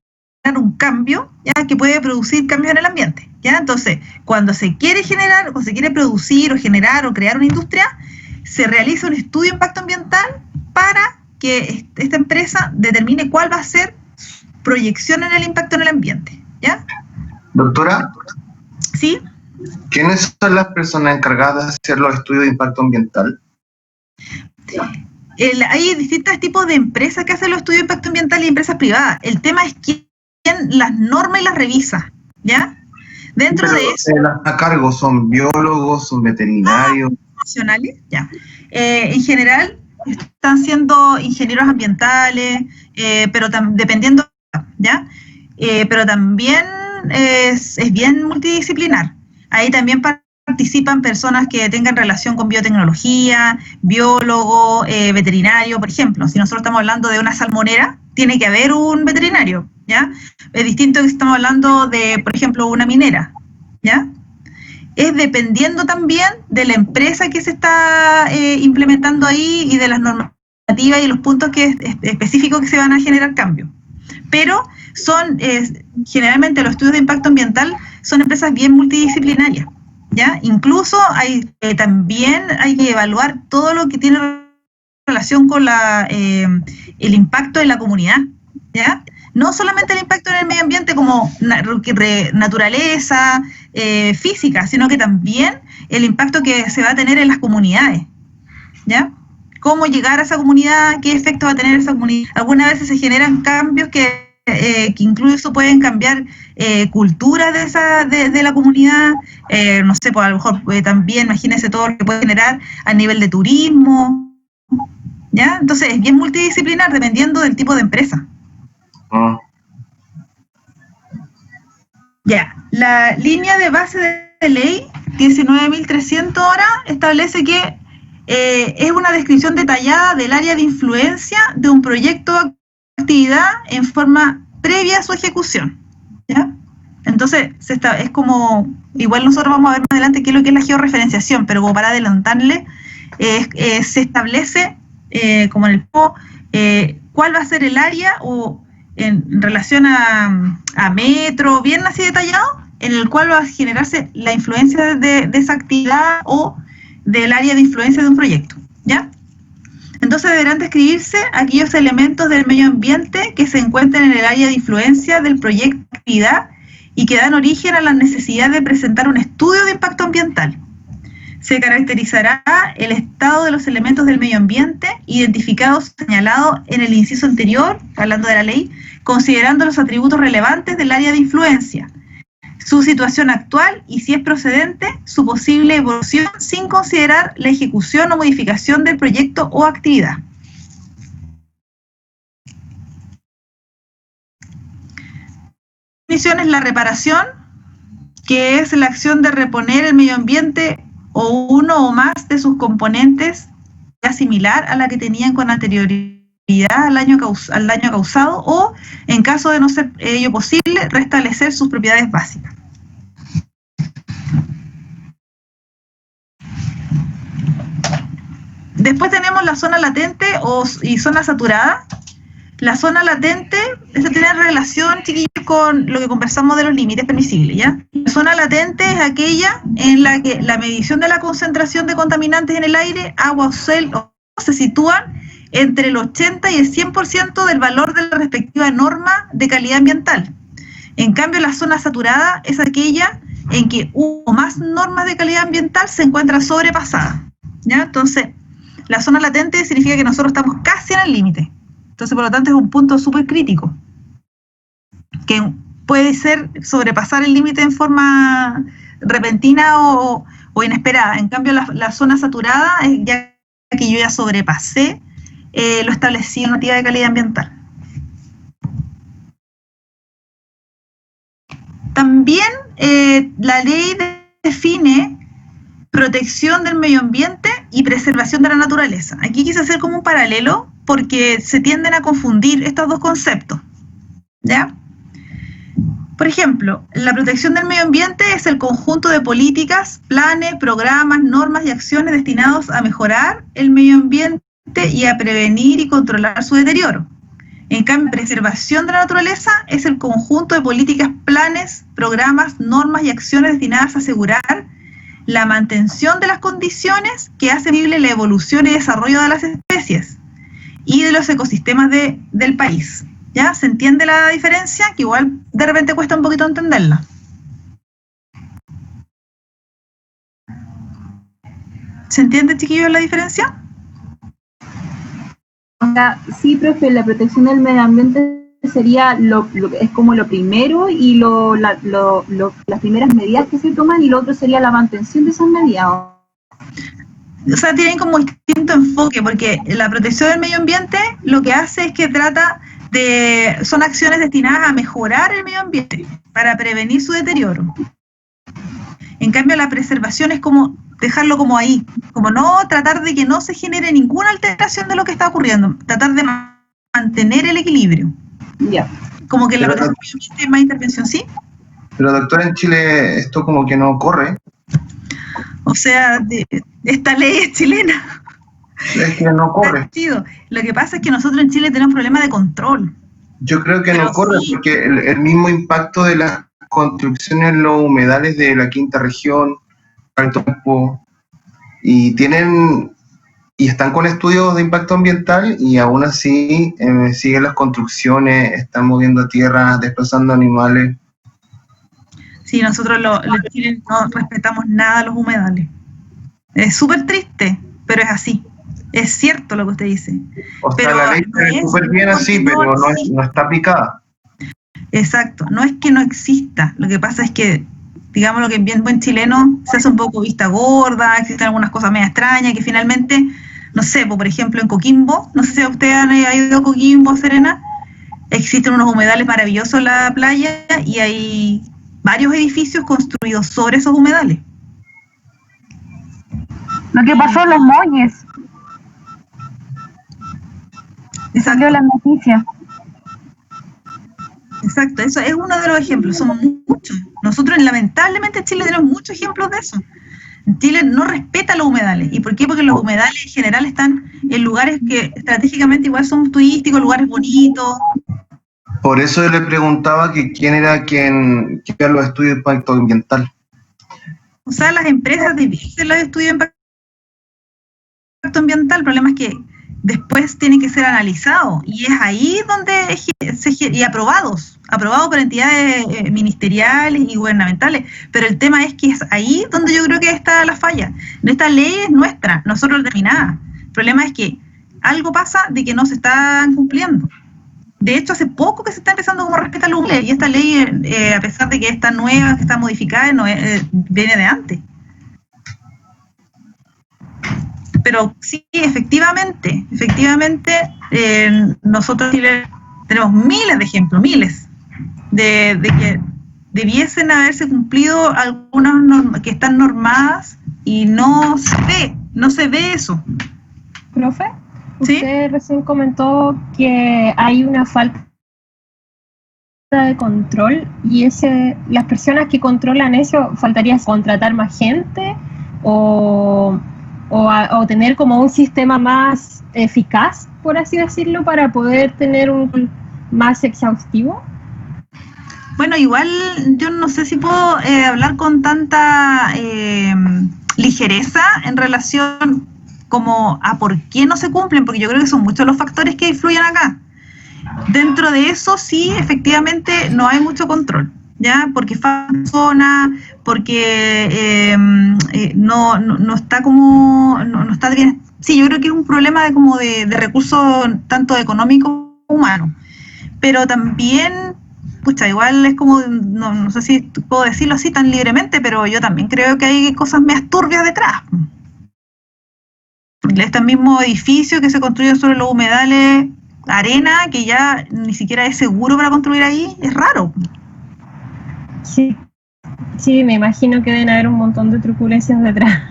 un cambio, ¿ya? Que puede producir cambios en el ambiente, ¿ya? Entonces, cuando se quiere generar, o se quiere producir, o generar, o crear una industria, se realiza un estudio de impacto ambiental para que esta empresa determine cuál va a ser su proyección en el impacto en el ambiente, ¿ya? Doctora, ¿Sí? ¿quiénes son las personas encargadas de hacer los estudios de impacto ambiental? Hay distintos tipos de empresas que hacen los estudios de impacto ambiental y empresas privadas. El tema es quién las normas y las revisa, ¿ya? Dentro de eso... ¿A cargo son biólogos, son veterinarios? Nacionales, ya. En general están siendo ingenieros ambientales, pero dependiendo, ¿ya? Pero también es bien multidisciplinar. Ahí también participan personas que tengan relación con biotecnología, biólogo, veterinario, por ejemplo. Si nosotros estamos hablando de una salmonera, tiene que haber un veterinario, ¿ya? Es distinto que si estamos hablando de, por ejemplo, una minera, ¿ya? Es dependiendo también de la empresa que se está implementando ahí y de las normativas y los puntos específicos que se van a generar cambios. Pero son, generalmente los estudios de impacto ambiental son empresas bien multidisciplinarias, ¿ya? Incluso también hay que evaluar todo lo que tiene relación con el impacto en la comunidad, ¿ya? No solamente el impacto en el medio ambiente como naturaleza, física, sino que también el impacto que se va a tener en las comunidades, ¿ya? Cómo llegar a esa comunidad, qué efecto va a tener esa comunidad. Algunas veces se generan cambios que incluso pueden cambiar culturas de la comunidad, no sé, pues a lo mejor también, imagínense todo lo que puede generar a nivel de turismo, ¿ya? Entonces es bien multidisciplinar dependiendo del tipo de empresa. Ya, la línea de base de ley 19.300 ahora establece que es una descripción detallada del área de influencia de un proyecto o actividad en forma previa a su ejecución, ¿ya? Entonces, es como, igual nosotros vamos a ver más adelante qué es lo que es la georreferenciación, pero como para adelantarle, se establece, como en el cuál va a ser el área o en relación a metro, bien así detallado, en el cual va a generarse la influencia de esa actividad o del área de influencia de un proyecto, ¿ya? Entonces deberán describirse aquellos elementos del medio ambiente que se encuentran en el área de influencia del proyecto o actividad y que dan origen a la necesidad de presentar un estudio de impacto ambiental. Se caracterizará el estado de los elementos del medio ambiente identificados, señalados en el inciso anterior, hablando de la ley, considerando los atributos relevantes del área de influencia, su situación actual y, si es procedente, su posible evolución sin considerar la ejecución o modificación del proyecto o actividad. condición es la reparación, que es la acción de reponer el medio ambiente o uno o más de sus componentes, ya similar a la que tenían con anterioridad al daño causado, o, en caso de no ser ello posible, restablecer sus propiedades básicas. Después tenemos la zona latente y zona saturada. La zona latente, esta tiene relación, chiquillos, con lo que conversamos de los límites permisibles, ¿ya? La zona latente es aquella en la que la medición de la concentración de contaminantes en el aire, agua o suelo se sitúan entre el 80 y el 100% del valor de la respectiva norma de calidad ambiental. En cambio, la zona saturada es aquella en que una o más normas de calidad ambiental se encuentran sobrepasadas, ¿ya? Entonces, la zona latente significa que nosotros estamos casi en el límite. Entonces, por lo tanto, es un punto súper crítico, que puede ser sobrepasar el límite en forma repentina o inesperada. En cambio, la zona saturada es ya que yo ya sobrepasé lo establecido en la normativa de calidad ambiental. También la ley define protección del medio ambiente y preservación de la naturaleza. Aquí quise hacer como un paralelo porque se tienden a confundir estos dos conceptos, ¿ya? Por ejemplo, la protección del medio ambiente es el conjunto de políticas, planes, programas, normas y acciones destinados a mejorar el medio ambiente y a prevenir y controlar su deterioro. En cambio, preservación de la naturaleza es el conjunto de políticas, planes, programas, normas y acciones destinadas a asegurar la mantención de las condiciones que hacen posible la evolución y desarrollo de las especies y de los ecosistemas del país. ¿Ya? ¿Se entiende la diferencia? Que igual de repente cuesta un poquito entenderla. ¿Se entiende, chiquillos, la diferencia? Sí, profe, la protección del medio ambiente sería es como lo primero y las primeras medidas que se toman, y lo otro sería la mantención de esas medidas. O sea, tienen como distinto enfoque, porque la protección del medio ambiente lo que hace es que son acciones destinadas a mejorar el medio ambiente para prevenir su deterioro. En cambio, la preservación es como dejarlo como ahí, como no tratar de que no se genere ninguna alteración de lo que está ocurriendo, tratar de mantener el equilibrio. Ya. Como que la protección del medio ambiente es más intervención, ¿sí? Pero, doctora, en Chile esto como que no corre. O sea, esta ley es chilena. Es que no corre. Lo que pasa es que nosotros en Chile tenemos problemas de control. Yo creo que no corre, sí, porque el mismo impacto de las construcciones en los humedales de la quinta región, Alto Maipo, y están con estudios de impacto ambiental, y aún así siguen las construcciones, están moviendo tierras, desplazando animales. Sí, nosotros en Chile no respetamos nada los humedales. Es súper triste, pero es así. Es cierto lo que usted dice. O sea, pero la ley está súper bien así, pero no está aplicada. Exacto, no es que no exista, lo que pasa es que, digamos, lo que en bien buen chileno se hace un poco vista gorda, existen algunas cosas medio extrañas que finalmente, no sé, por ejemplo en Coquimbo, no sé si usted ha ido a Coquimbo, Serena, existen unos humedales maravillosos en la playa y hay varios edificios construidos sobre esos humedales. Lo que pasó en Los Molles. Salió las noticias. Exacto, eso es uno de los ejemplos, son muchos. Nosotros lamentablemente en Chile tenemos muchos ejemplos de eso. En Chile no respeta los humedales. ¿Y por qué? Porque los humedales en general están en lugares que estratégicamente igual son turísticos, lugares bonitos. Por eso yo le preguntaba que quién era quien hacía los estudios de impacto ambiental. O sea, las empresas dividen los estudios de impacto ambiental, el problema es que después tienen que ser analizados, y es ahí donde y aprobados por entidades ministeriales y gubernamentales, pero el tema es que es ahí donde yo creo que está la falla. Esta ley es nuestra, nosotros la determinada. El problema es que algo pasa de que no se están cumpliendo. De hecho, hace poco que se está empezando como a respetar la ley, y esta ley, a pesar de que está nueva, que está modificada, viene de antes. Pero sí, efectivamente, nosotros en Chile tenemos miles de ejemplos, miles, de que debiesen haberse cumplido algunas normas que están normadas y no se ve eso. Profe, ¿Sí? usted recién comentó que hay una falta de control y las personas que controlan eso, ¿faltaría contratar más gente o tener como un sistema más eficaz, por así decirlo, para poder tener un más exhaustivo? Bueno, igual yo no sé si puedo hablar con tanta ligereza en relación como a por qué no se cumplen, porque yo creo que son muchos los factores que influyen acá. Dentro de eso sí, efectivamente, no hay mucho control, ¿ya? Porque faltan zonas, porque no está como, no está bien. Sí, yo creo que es un problema de recursos tanto económicos como humanos, pero también, pucha, igual es como, no sé si puedo decirlo así tan libremente, pero yo también creo que hay cosas más turbias detrás. Este mismo edificio que se construye sobre los humedales, arena, que ya ni siquiera es seguro para construir ahí, es raro. Sí, me imagino que deben haber un montón de truculencias detrás.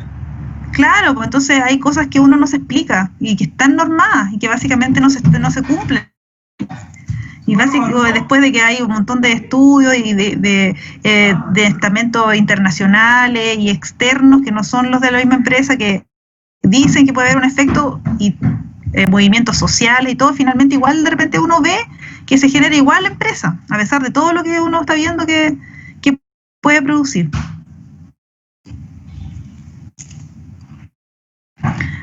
Claro, pues entonces hay cosas que uno no se explica y que están normadas y que básicamente no se cumplen. Y básicamente después de que hay un montón de estudios y de estamentos internacionales y externos que no son los de la misma empresa, que dicen que puede haber un efecto y movimientos sociales y todo, finalmente igual de repente uno ve que se genera igual la empresa, a pesar de todo lo que uno está viendo que puede producir.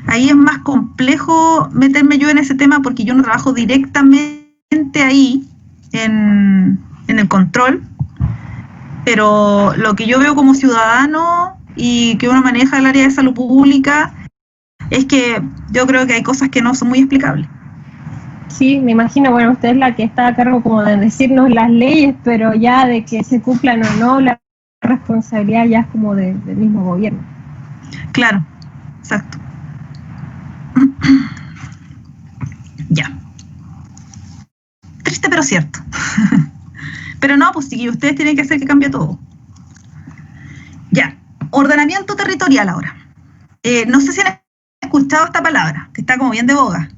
Ahí es más complejo meterme yo en ese tema porque yo no trabajo directamente ahí en el control, pero lo que yo veo como ciudadano y que uno maneja el área de salud pública es que yo creo que hay cosas que no son muy explicables. Sí, me imagino, bueno, usted es la que está a cargo como de decirnos las leyes, pero ya de que se cumplan o no, la responsabilidad ya es como del mismo gobierno. Claro, exacto. Ya. Triste pero cierto. Pero no, pues sí, ustedes tienen que hacer que cambie todo. Ya, ordenamiento territorial ahora. No sé si han escuchado esta palabra, que está como bien de boga.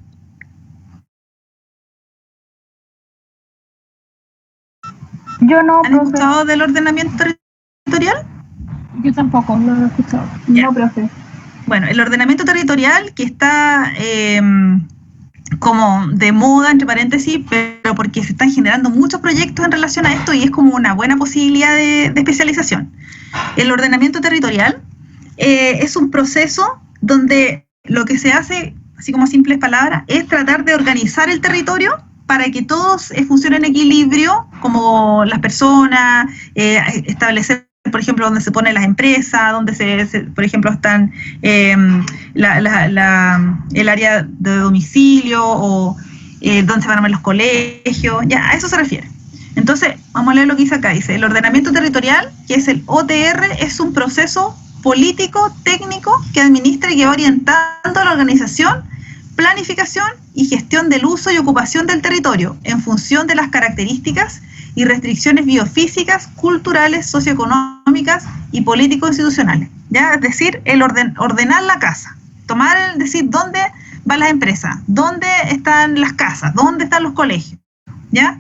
Yo no, ¿Han escuchado del ordenamiento territorial? Yo tampoco, no lo he escuchado. Ya. No, profe. Bueno, el ordenamiento territorial que está como de moda, entre paréntesis, pero porque se están generando muchos proyectos en relación a esto y es como una buena posibilidad de especialización. El ordenamiento territorial es un proceso donde lo que se hace, así como simples palabras, es tratar de organizar el territorio para que todos funcionen en equilibrio, como las personas, establecer, por ejemplo, donde se ponen las empresas, donde por ejemplo, están el área de domicilio o donde se van a ver los colegios, ya, a eso se refiere. Entonces, vamos a leer lo que dice acá. Dice, el ordenamiento territorial, que es el OTR, es un proceso político, técnico, que administra y que va orientando la organización, planificación y gestión del uso y ocupación del territorio en función de las características y restricciones biofísicas, culturales, socioeconómicas y político-institucionales. ¿Ya? Es decir, el ordenar la casa, decir dónde van las empresas, dónde están las casas, dónde están los colegios, ¿ya?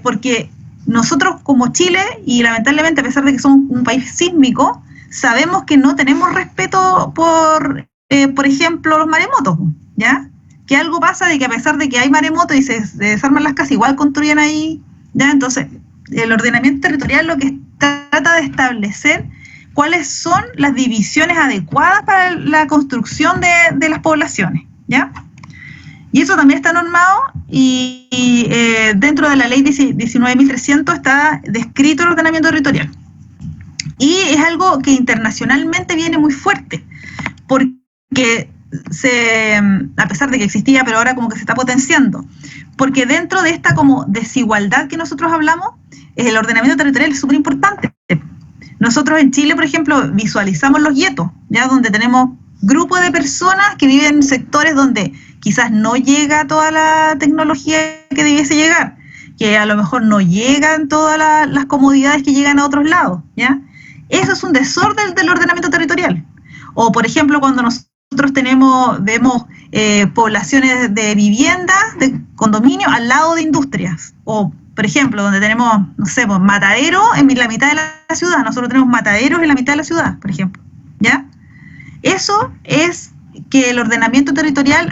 Porque nosotros como Chile, y lamentablemente a pesar de que somos un país sísmico, sabemos que no tenemos respeto por ejemplo, los maremotos, ¿ya? Que algo pasa de que a pesar de que hay maremotos y se desarman las casas, igual construyen ahí, ¿ya? Entonces, el ordenamiento territorial lo que trata de establecer cuáles son las divisiones adecuadas para la construcción de las poblaciones, ¿ya? Y eso también está normado y dentro de la ley 19.300 está descrito el ordenamiento territorial. Y es algo que internacionalmente viene muy fuerte, porque a pesar de que existía, pero ahora como que se está potenciando, porque dentro de esta como desigualdad que nosotros hablamos, el ordenamiento territorial es súper importante. Nosotros en Chile, por ejemplo, visualizamos los guetos, ya donde tenemos grupos de personas que viven en sectores donde quizás no llega toda la tecnología que debiese llegar, que a lo mejor no llegan todas las comodidades que llegan a otros lados, ¿ya? Eso es un desorden del ordenamiento territorial. O, por ejemplo, cuando nosotros vemos poblaciones de viviendas, de condominios, al lado de industrias. O, por ejemplo, donde tenemos, no sé, pues, mataderos en la mitad de la ciudad. Nosotros tenemos mataderos en la mitad de la ciudad, por ejemplo, ¿ya? Eso es que el ordenamiento territorial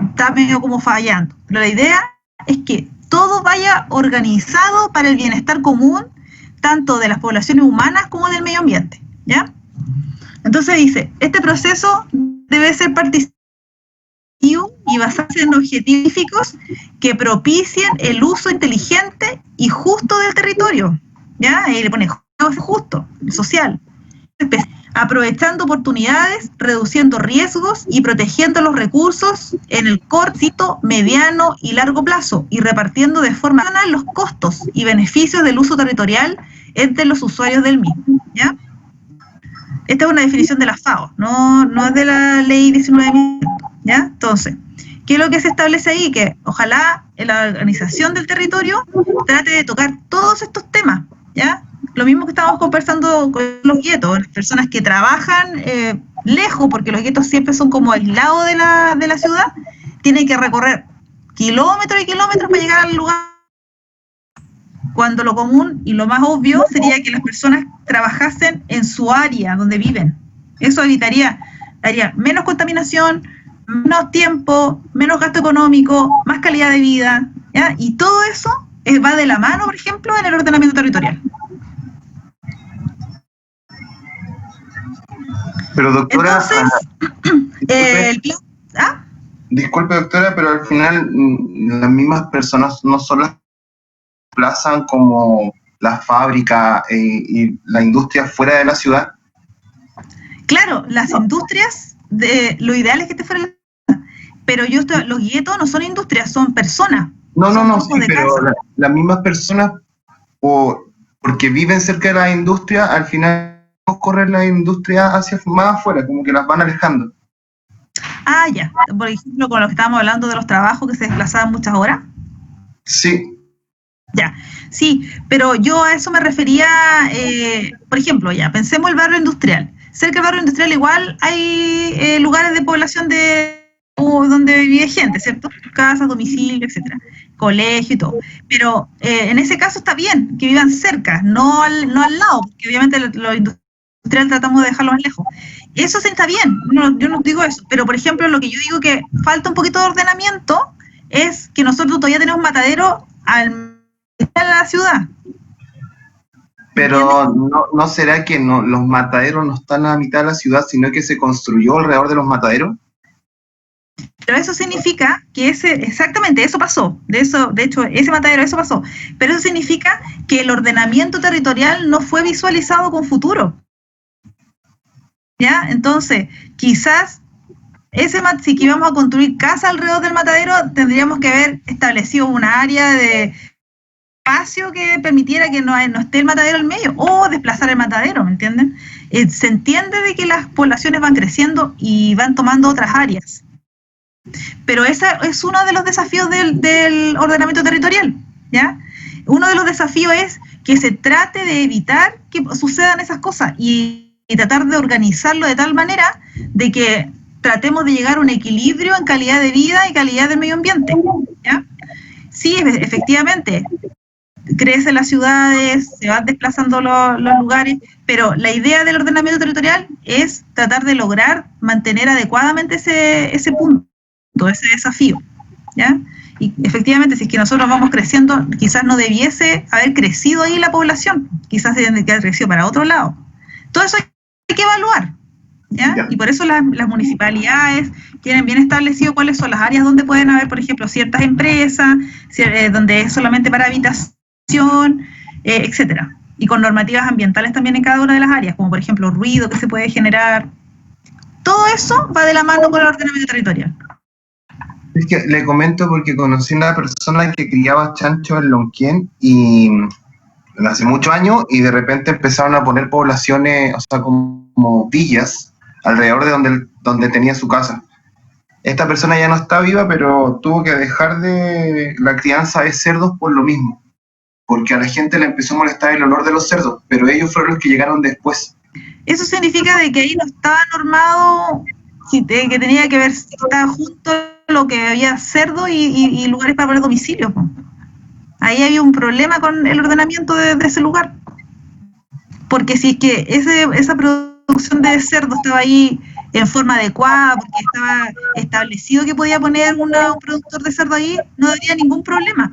está medio como fallando. Pero la idea es que todo vaya organizado para el bienestar común, tanto de las poblaciones humanas como del medio ambiente, ¿ya? Entonces dice, este proceso debe ser participativo y basarse en objetivos que propicien el uso inteligente y justo del territorio, ¿ya? Ahí le pone justo, social, aprovechando oportunidades, reduciendo riesgos y protegiendo los recursos en el corto, mediano y largo plazo, y repartiendo de forma racional los costos y beneficios del uso territorial entre los usuarios del mismo, ¿ya? Esta es una definición de la FAO, no es de la ley 19.000, ¿ya? Entonces, ¿qué es lo que se establece ahí? Que ojalá en la organización del territorio trate de tocar todos estos temas, ¿ya? Lo mismo que estábamos conversando con los guetos, las personas que trabajan lejos, porque los guetos siempre son como aislados de la ciudad, tienen que recorrer kilómetros y kilómetros para llegar al lugar, cuando lo común y lo más obvio sería que las personas trabajasen en su área donde viven. Eso daría menos contaminación, menos tiempo, menos gasto económico, más calidad de vida, ¿ya? Y todo eso va de la mano, por ejemplo, en el ordenamiento territorial. Pero doctora, Entonces, disculpe doctora, pero al final las mismas personas no solo las desplazan como la fábrica y la industria fuera de la ciudad. Claro, las industrias, lo ideal es que esté fuera de la ciudad, pero los guetos no son industrias, son personas. No, sí, pero las mismas personas, porque viven cerca de la industria, al final correr la industria hacia más afuera, como que las van alejando. Ah, ya. Por ejemplo, con lo que estábamos hablando de los trabajos que se desplazaban muchas horas. Sí. Ya, sí, pero yo a eso me refería, por ejemplo, ya, pensemos el barrio industrial. Cerca del barrio industrial igual hay lugares de población donde vive gente, ¿cierto? Casas, domicilio, etcétera, colegio y todo. Pero en ese caso está bien que vivan cerca, no al lado, porque obviamente lo industrial tratamos de dejarlo más lejos. Eso sí está bien, yo no digo eso, pero por ejemplo lo que yo digo que falta un poquito de ordenamiento es que nosotros todavía tenemos mataderos en la ciudad. Pero ¿no será que los mataderos no están a la mitad de la ciudad, sino que se construyó alrededor de los mataderos? Pero eso significa que exactamente eso pasó, de hecho, ese matadero, eso pasó, pero eso significa que el ordenamiento territorial no fue visualizado con futuro, ¿ya? Entonces, quizás si que íbamos a construir casa alrededor del matadero, tendríamos que haber establecido una área de espacio que permitiera que no esté el matadero en medio, o desplazar el matadero, ¿me entienden? Se entiende de que las poblaciones van creciendo y van tomando otras áreas. Pero ese es uno de los desafíos del ordenamiento territorial, ¿ya? Uno de los desafíos es que se trate de evitar que sucedan esas cosas y tratar de organizarlo de tal manera de que tratemos de llegar a un equilibrio en calidad de vida y calidad del medio ambiente, ¿ya? Sí, efectivamente, crecen las ciudades, se van desplazando los lugares, pero la idea del ordenamiento territorial es tratar de lograr mantener adecuadamente ese punto, ese desafío, ¿ya? Y efectivamente, si es que nosotros vamos creciendo, quizás no debiese haber crecido ahí la población, quizás deben de haber crecido para otro lado. Todo eso hay que evaluar, ¿ya? Y por eso las municipalidades tienen bien establecido cuáles son las áreas donde pueden haber, por ejemplo, ciertas empresas, donde es solamente para habitación, etcétera. Y con normativas ambientales también en cada una de las áreas, como por ejemplo ruido que se puede generar. Todo eso va de la mano con el ordenamiento territorial. Es que le comento porque conocí a una persona que criaba chancho en Lonquén y hace muchos años, y de repente empezaron a poner poblaciones, o sea, como villas alrededor de donde tenía su casa. esta persona ya no está viva, pero tuvo que dejar de la crianza de cerdos por lo mismo, porque a la gente le empezó a molestar el olor de los cerdos, pero ellos fueron los que llegaron después. Eso significa de que ahí no estaba normado, que tenía que ver si estaba junto lo que había cerdo y lugares para poner domicilio. Po. Ahí había un problema con el ordenamiento de ese lugar. Porque si es que esa producción de cerdo estaba ahí en forma adecuada, porque estaba establecido que podía poner un productor de cerdo ahí, no habría ningún problema.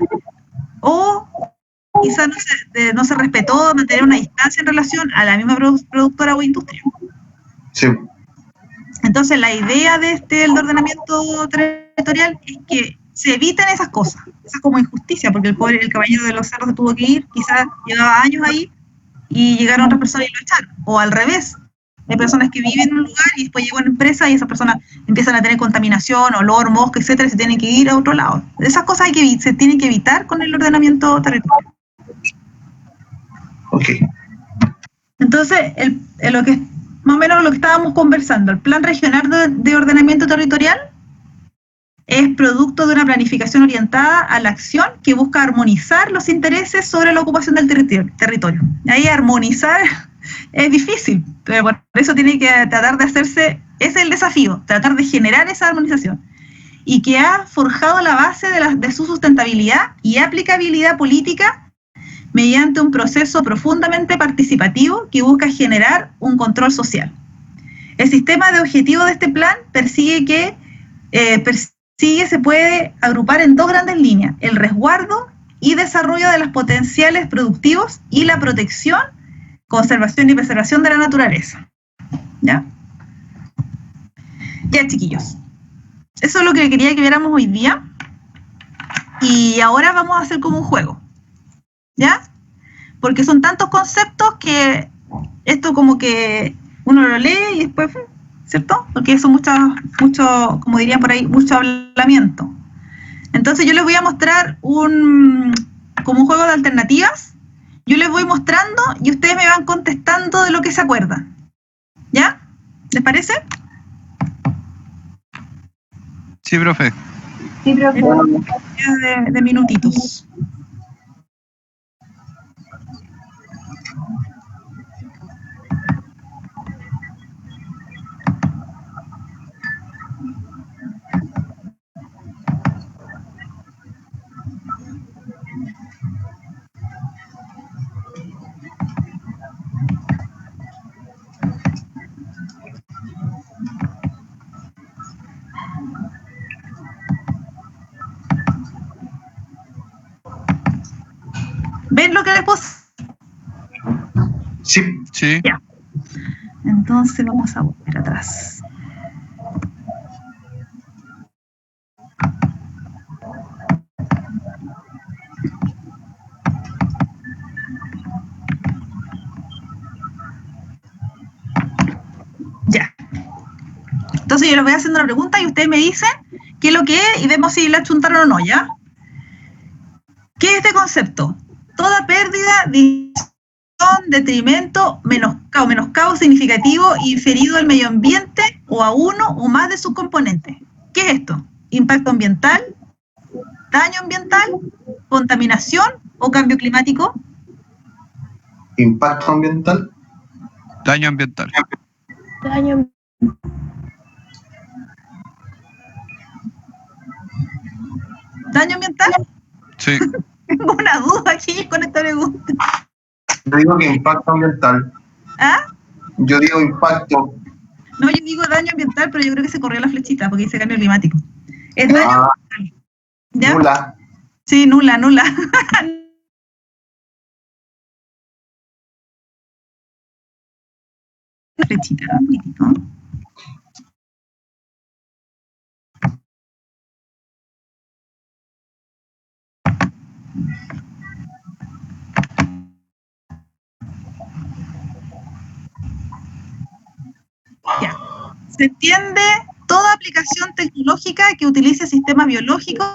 O quizás no se respetó mantener una distancia en relación a la misma productora o industria. Sí. Entonces, la idea de el ordenamiento territorial es que se eviten esas cosas, esas como injusticia, porque el caballero de los cerros se tuvo que ir, quizás llevaba años ahí, y llegaron otras personas y lo echaron. O al revés, hay personas que viven en un lugar y después llega una empresa y esas personas empiezan a tener contaminación, olor, mosca, etcétera, y se tienen que ir a otro lado. Esas cosas se tienen que evitar con el ordenamiento territorial. Ok. Entonces, lo que más o menos lo que estábamos conversando, el Plan Regional de Ordenamiento Territorial es producto de una planificación orientada a la acción que busca armonizar los intereses sobre la ocupación del territorio. Ahí armonizar es difícil, pero por eso tiene que tratar de hacerse, ese es el desafío, tratar de generar esa armonización, y que ha forjado la base de su sustentabilidad y aplicabilidad política mediante un proceso profundamente participativo que busca generar un control social. El sistema de objetivos de este plan se puede agrupar en dos grandes líneas: el resguardo y desarrollo de los potenciales productivos y la protección, conservación y preservación de la naturaleza. ¿Ya? Ya, chiquillos. Eso es lo que quería que viéramos hoy día. Y ahora vamos a hacer como un juego. ¿Ya? Porque son tantos conceptos que esto como que uno lo lee y después, ¿cierto? Porque son mucho, como dirían por ahí, mucho hablamiento. Entonces yo les voy a mostrar como un juego de alternativas. Yo les voy mostrando y ustedes me van contestando de lo que se acuerdan. ¿Ya? ¿Les parece? Sí, profe. Sí, profe. De minutitos. ¿Ven lo que les puse? Sí. Sí. Ya. Entonces vamos a volver atrás. Ya. Entonces yo les voy haciendo una pregunta y ustedes me dicen qué es lo que es y vemos si la achuntaron o no, ¿ya? ¿Qué es este concepto? Toda pérdida, disminución, detrimento, menoscabo significativo inferido al medio ambiente o a uno o más de sus componentes. ¿Qué es esto? ¿Impacto ambiental? ¿Daño ambiental? ¿Contaminación o cambio climático? Impacto ambiental. Daño ambiental. Daño. ¿Daño ambiental? Sí. Tengo una duda aquí con esta pregunta. Yo digo que impacto ambiental. ¿Ah? Yo digo impacto. No, yo digo daño ambiental, pero yo creo que se corrió la flechita porque dice cambio climático. Es daño ambiental. ¿Ya? Nula. Sí, nula. Flechita, un poquitito. Ya. Se entiende toda aplicación tecnológica que utilice sistemas biológicos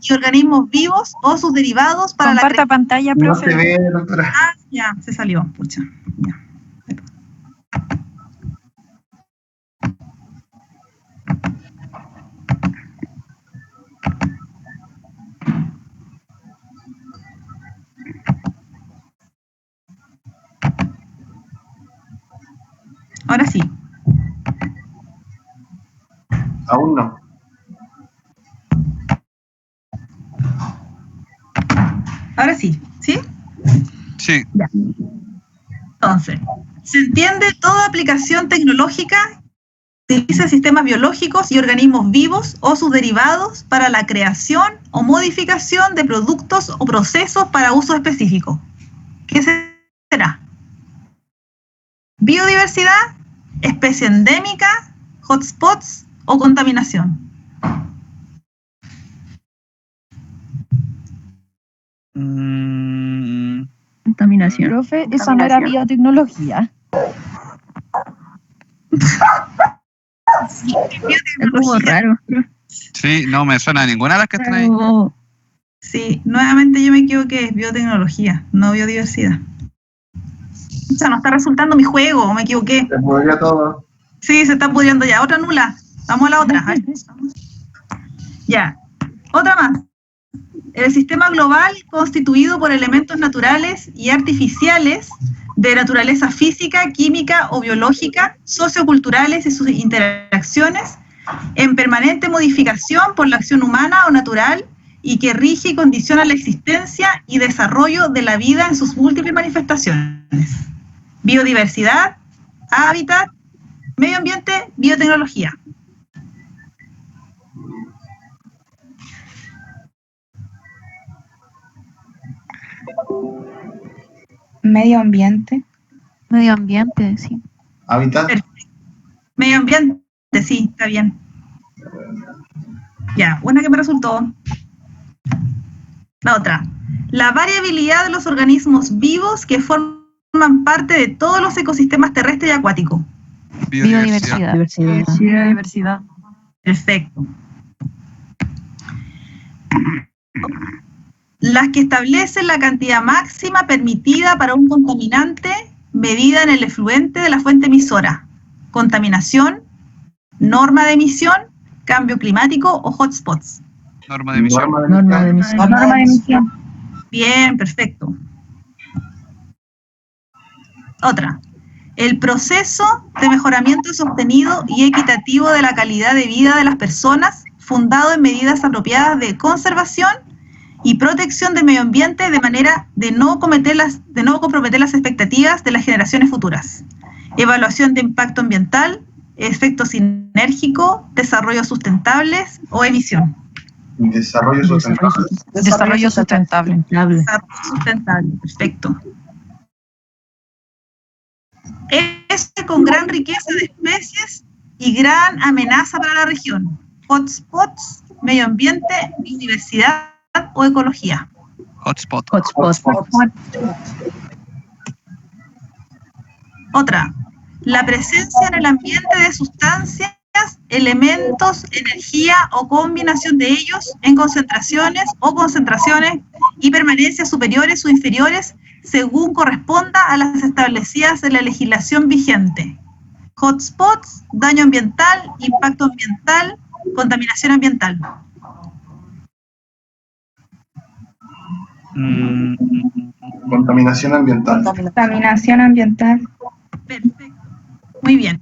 y organismos vivos o sus derivados para Comparta pantalla, No se profe. ve, doctora. Ah, ya, se salió, pucha. Ya. Ahora sí. Aún no. Ahora sí. ¿Sí? Sí, Entonces, se entiende toda aplicación tecnológica que utilice sistemas biológicos y organismos vivos o sus derivados para la creación o modificación de productos o procesos para uso específico. ¿Qué será? Biodiversidad, especie endémica, hotspots o contaminación. Contaminación. Profe, esa no era biotecnología. Es como raro. sí, no me suena a ninguna de las que están ahí. Pero, sí, nuevamente yo me equivoqué, es biotecnología, no biodiversidad. O sea, no está resultando mi juego, me equivoqué. Se podría todo. Sí, se está pudriendo ya. Otra nula. Vamos a la otra. Ay, ya. Otra más. El sistema global constituido por elementos naturales y artificiales de naturaleza física, química o biológica, socioculturales y sus interacciones en permanente modificación por la acción humana o natural y que rige y condiciona la existencia y desarrollo de la vida en sus múltiples manifestaciones. Biodiversidad, hábitat, medio ambiente, biotecnología. Medio ambiente. Medio ambiente, sí. Hábitat. Medio ambiente, sí, está bien. Ya, una que me resultó. La otra. La variabilidad de los organismos vivos que forman parte de todos los ecosistemas terrestres y acuáticos. Biodiversidad. Biodiversidad. Perfecto. Las que establecen la cantidad máxima permitida para un contaminante medida en el efluente de la fuente emisora. Contaminación, norma de emisión, cambio climático o hotspots. Norma de emisión. Norma de emisión. Norma de emisión. Bien, perfecto. Otra. El proceso de mejoramiento sostenido y equitativo de la calidad de vida de las personas, fundado en medidas apropiadas de conservación y protección del medio ambiente de manera de no comprometer las expectativas de las generaciones futuras. Evaluación de impacto ambiental, efecto sinérgico, desarrollo sustentables o emisión. Desarrollo sustentable. Desarrollo sustentable. Desarrollo sustentable, perfecto. Es con gran riqueza de especies y gran amenaza para la región. Hotspots, medio ambiente, biodiversidad o ecología. Hotspot. Otra, la presencia en el ambiente de sustancias, elementos, energía o combinación de ellos en concentraciones y permanencias superiores o inferiores según corresponda a las establecidas en la legislación vigente. Hotspots, daño ambiental, impacto ambiental, contaminación ambiental. Contaminación ambiental. Contaminación ambiental. Perfecto. Muy bien.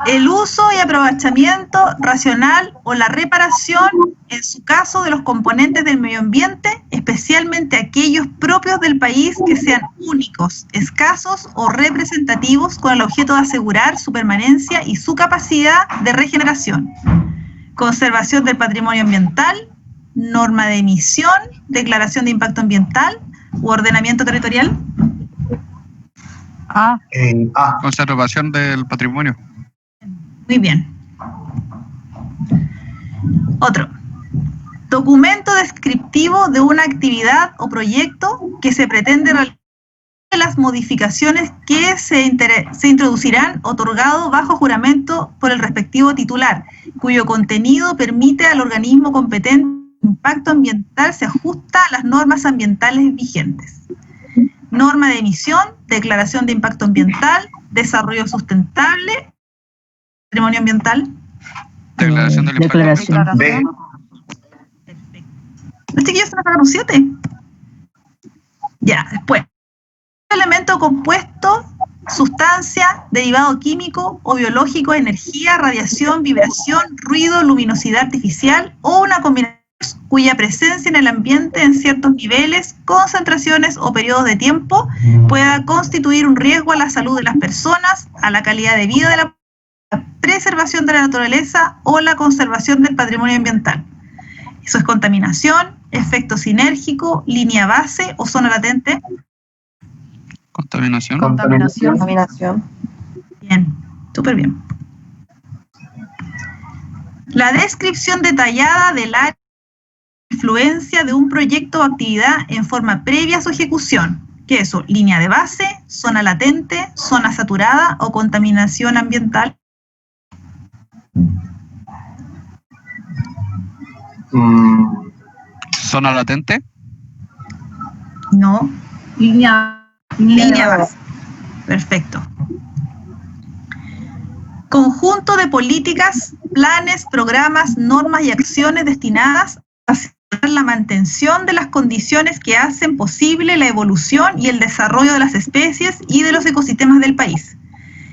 El uso y aprovechamiento racional o la reparación, en su caso, de los componentes del medio ambiente, especialmente aquellos propios del país que sean únicos, escasos o representativos, con el objeto de asegurar su permanencia y su capacidad de regeneración. Conservación del patrimonio ambiental, norma de emisión, declaración de impacto ambiental u ordenamiento territorial. Conservación del patrimonio. Muy bien. Otro. Documento descriptivo de una actividad o proyecto que se pretende realizar, las modificaciones que se introducirán otorgado bajo juramento por el respectivo titular, cuyo contenido permite al organismo competente impacto ambiental se ajusta a las normas ambientales vigentes. Norma de emisión, declaración de impacto ambiental, desarrollo sustentable, patrimonio ambiental. Declaración del impacto ambiental. B. Los chiquillos se me sacaron 7. Ya, después. elemento compuesto, sustancia, derivado químico o biológico, energía, radiación, vibración, ruido, luminosidad artificial o una combinación cuya presencia en el ambiente en ciertos niveles, concentraciones o periodos de tiempo pueda constituir un riesgo a la salud de las personas, a la calidad de vida de la preservación de la naturaleza o la conservación del patrimonio ambiental. Eso es contaminación, efecto sinérgico, línea base o zona latente. Contaminación. Contaminación. Bien, súper bien. La descripción detallada del área de influencia de un proyecto o actividad en forma previa a su ejecución. ¿Qué es eso? Línea de base, zona latente, zona saturada o contaminación ambiental. ¿Zona latente? No. Línea base. Perfecto. Conjunto de políticas, planes, programas, normas y acciones destinadas a asegurar la mantención de las condiciones que hacen posible la evolución y el desarrollo de las especies y de los ecosistemas del país.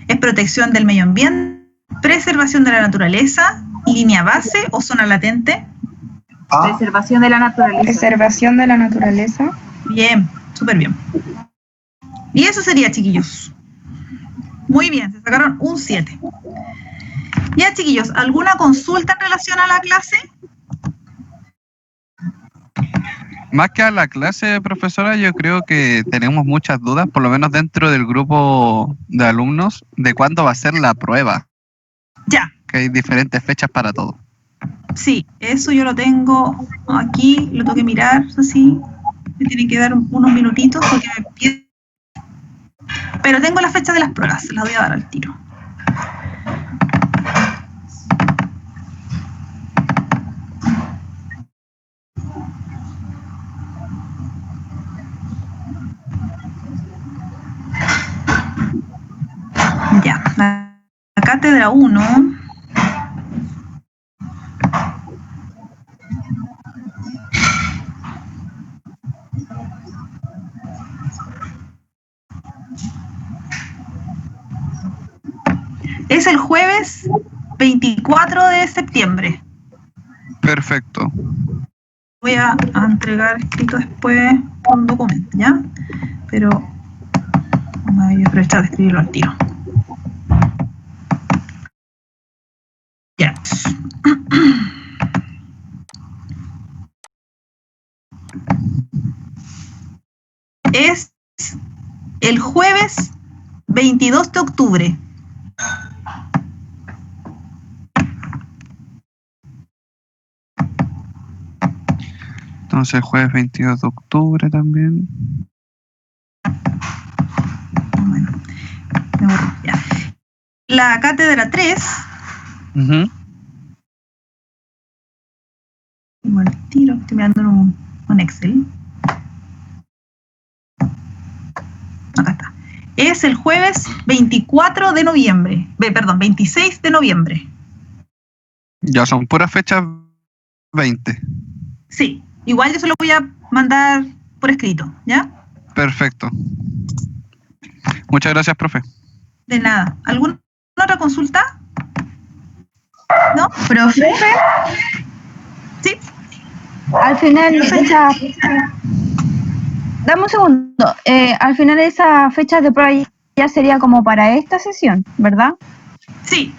Es protección del medio ambiente, preservación de la naturaleza, línea base o zona latente. Preservación de la naturaleza. Preservación de la naturaleza. Bien, súper bien. Y eso sería, chiquillos. Muy bien, se sacaron un 7. Ya, chiquillos, ¿alguna consulta en relación a la clase? Más que a la clase, profesora, yo creo que tenemos muchas dudas, por lo menos dentro del grupo de alumnos, de cuándo va a ser la prueba. Ya. Que hay diferentes fechas para todo. Sí, eso yo lo tengo aquí, lo tengo que mirar, así. Me tienen que dar unos minutitos porque me pierdo. Pero tengo la fecha de las pruebas, se las voy a dar al tiro. Ya, la cátedra 1. Es el jueves 24 de septiembre. Perfecto. Voy a entregar escrito después por un documento, ¿ya? Pero voy a aprovechar de escribirlo al tiro. Ya. Es el jueves 22 de octubre. Entonces, jueves 22 de octubre también. Bueno, me borro, ya. La cátedra 3. Bueno, el tiro, estoy mirando en un Excel. Acá está. Es el jueves 24 de noviembre. Perdón, 26 de noviembre. Ya son puras fechas 20. Sí. Igual yo se lo voy a mandar por escrito, ¿ya? Perfecto. Muchas gracias, profe. De nada. ¿Alguna otra consulta? ¿No? ¿Profe? Sí. Al final de esa... Dame un segundo. Al final de esa fecha de prueba ya sería como para esta sesión, ¿verdad? Sí,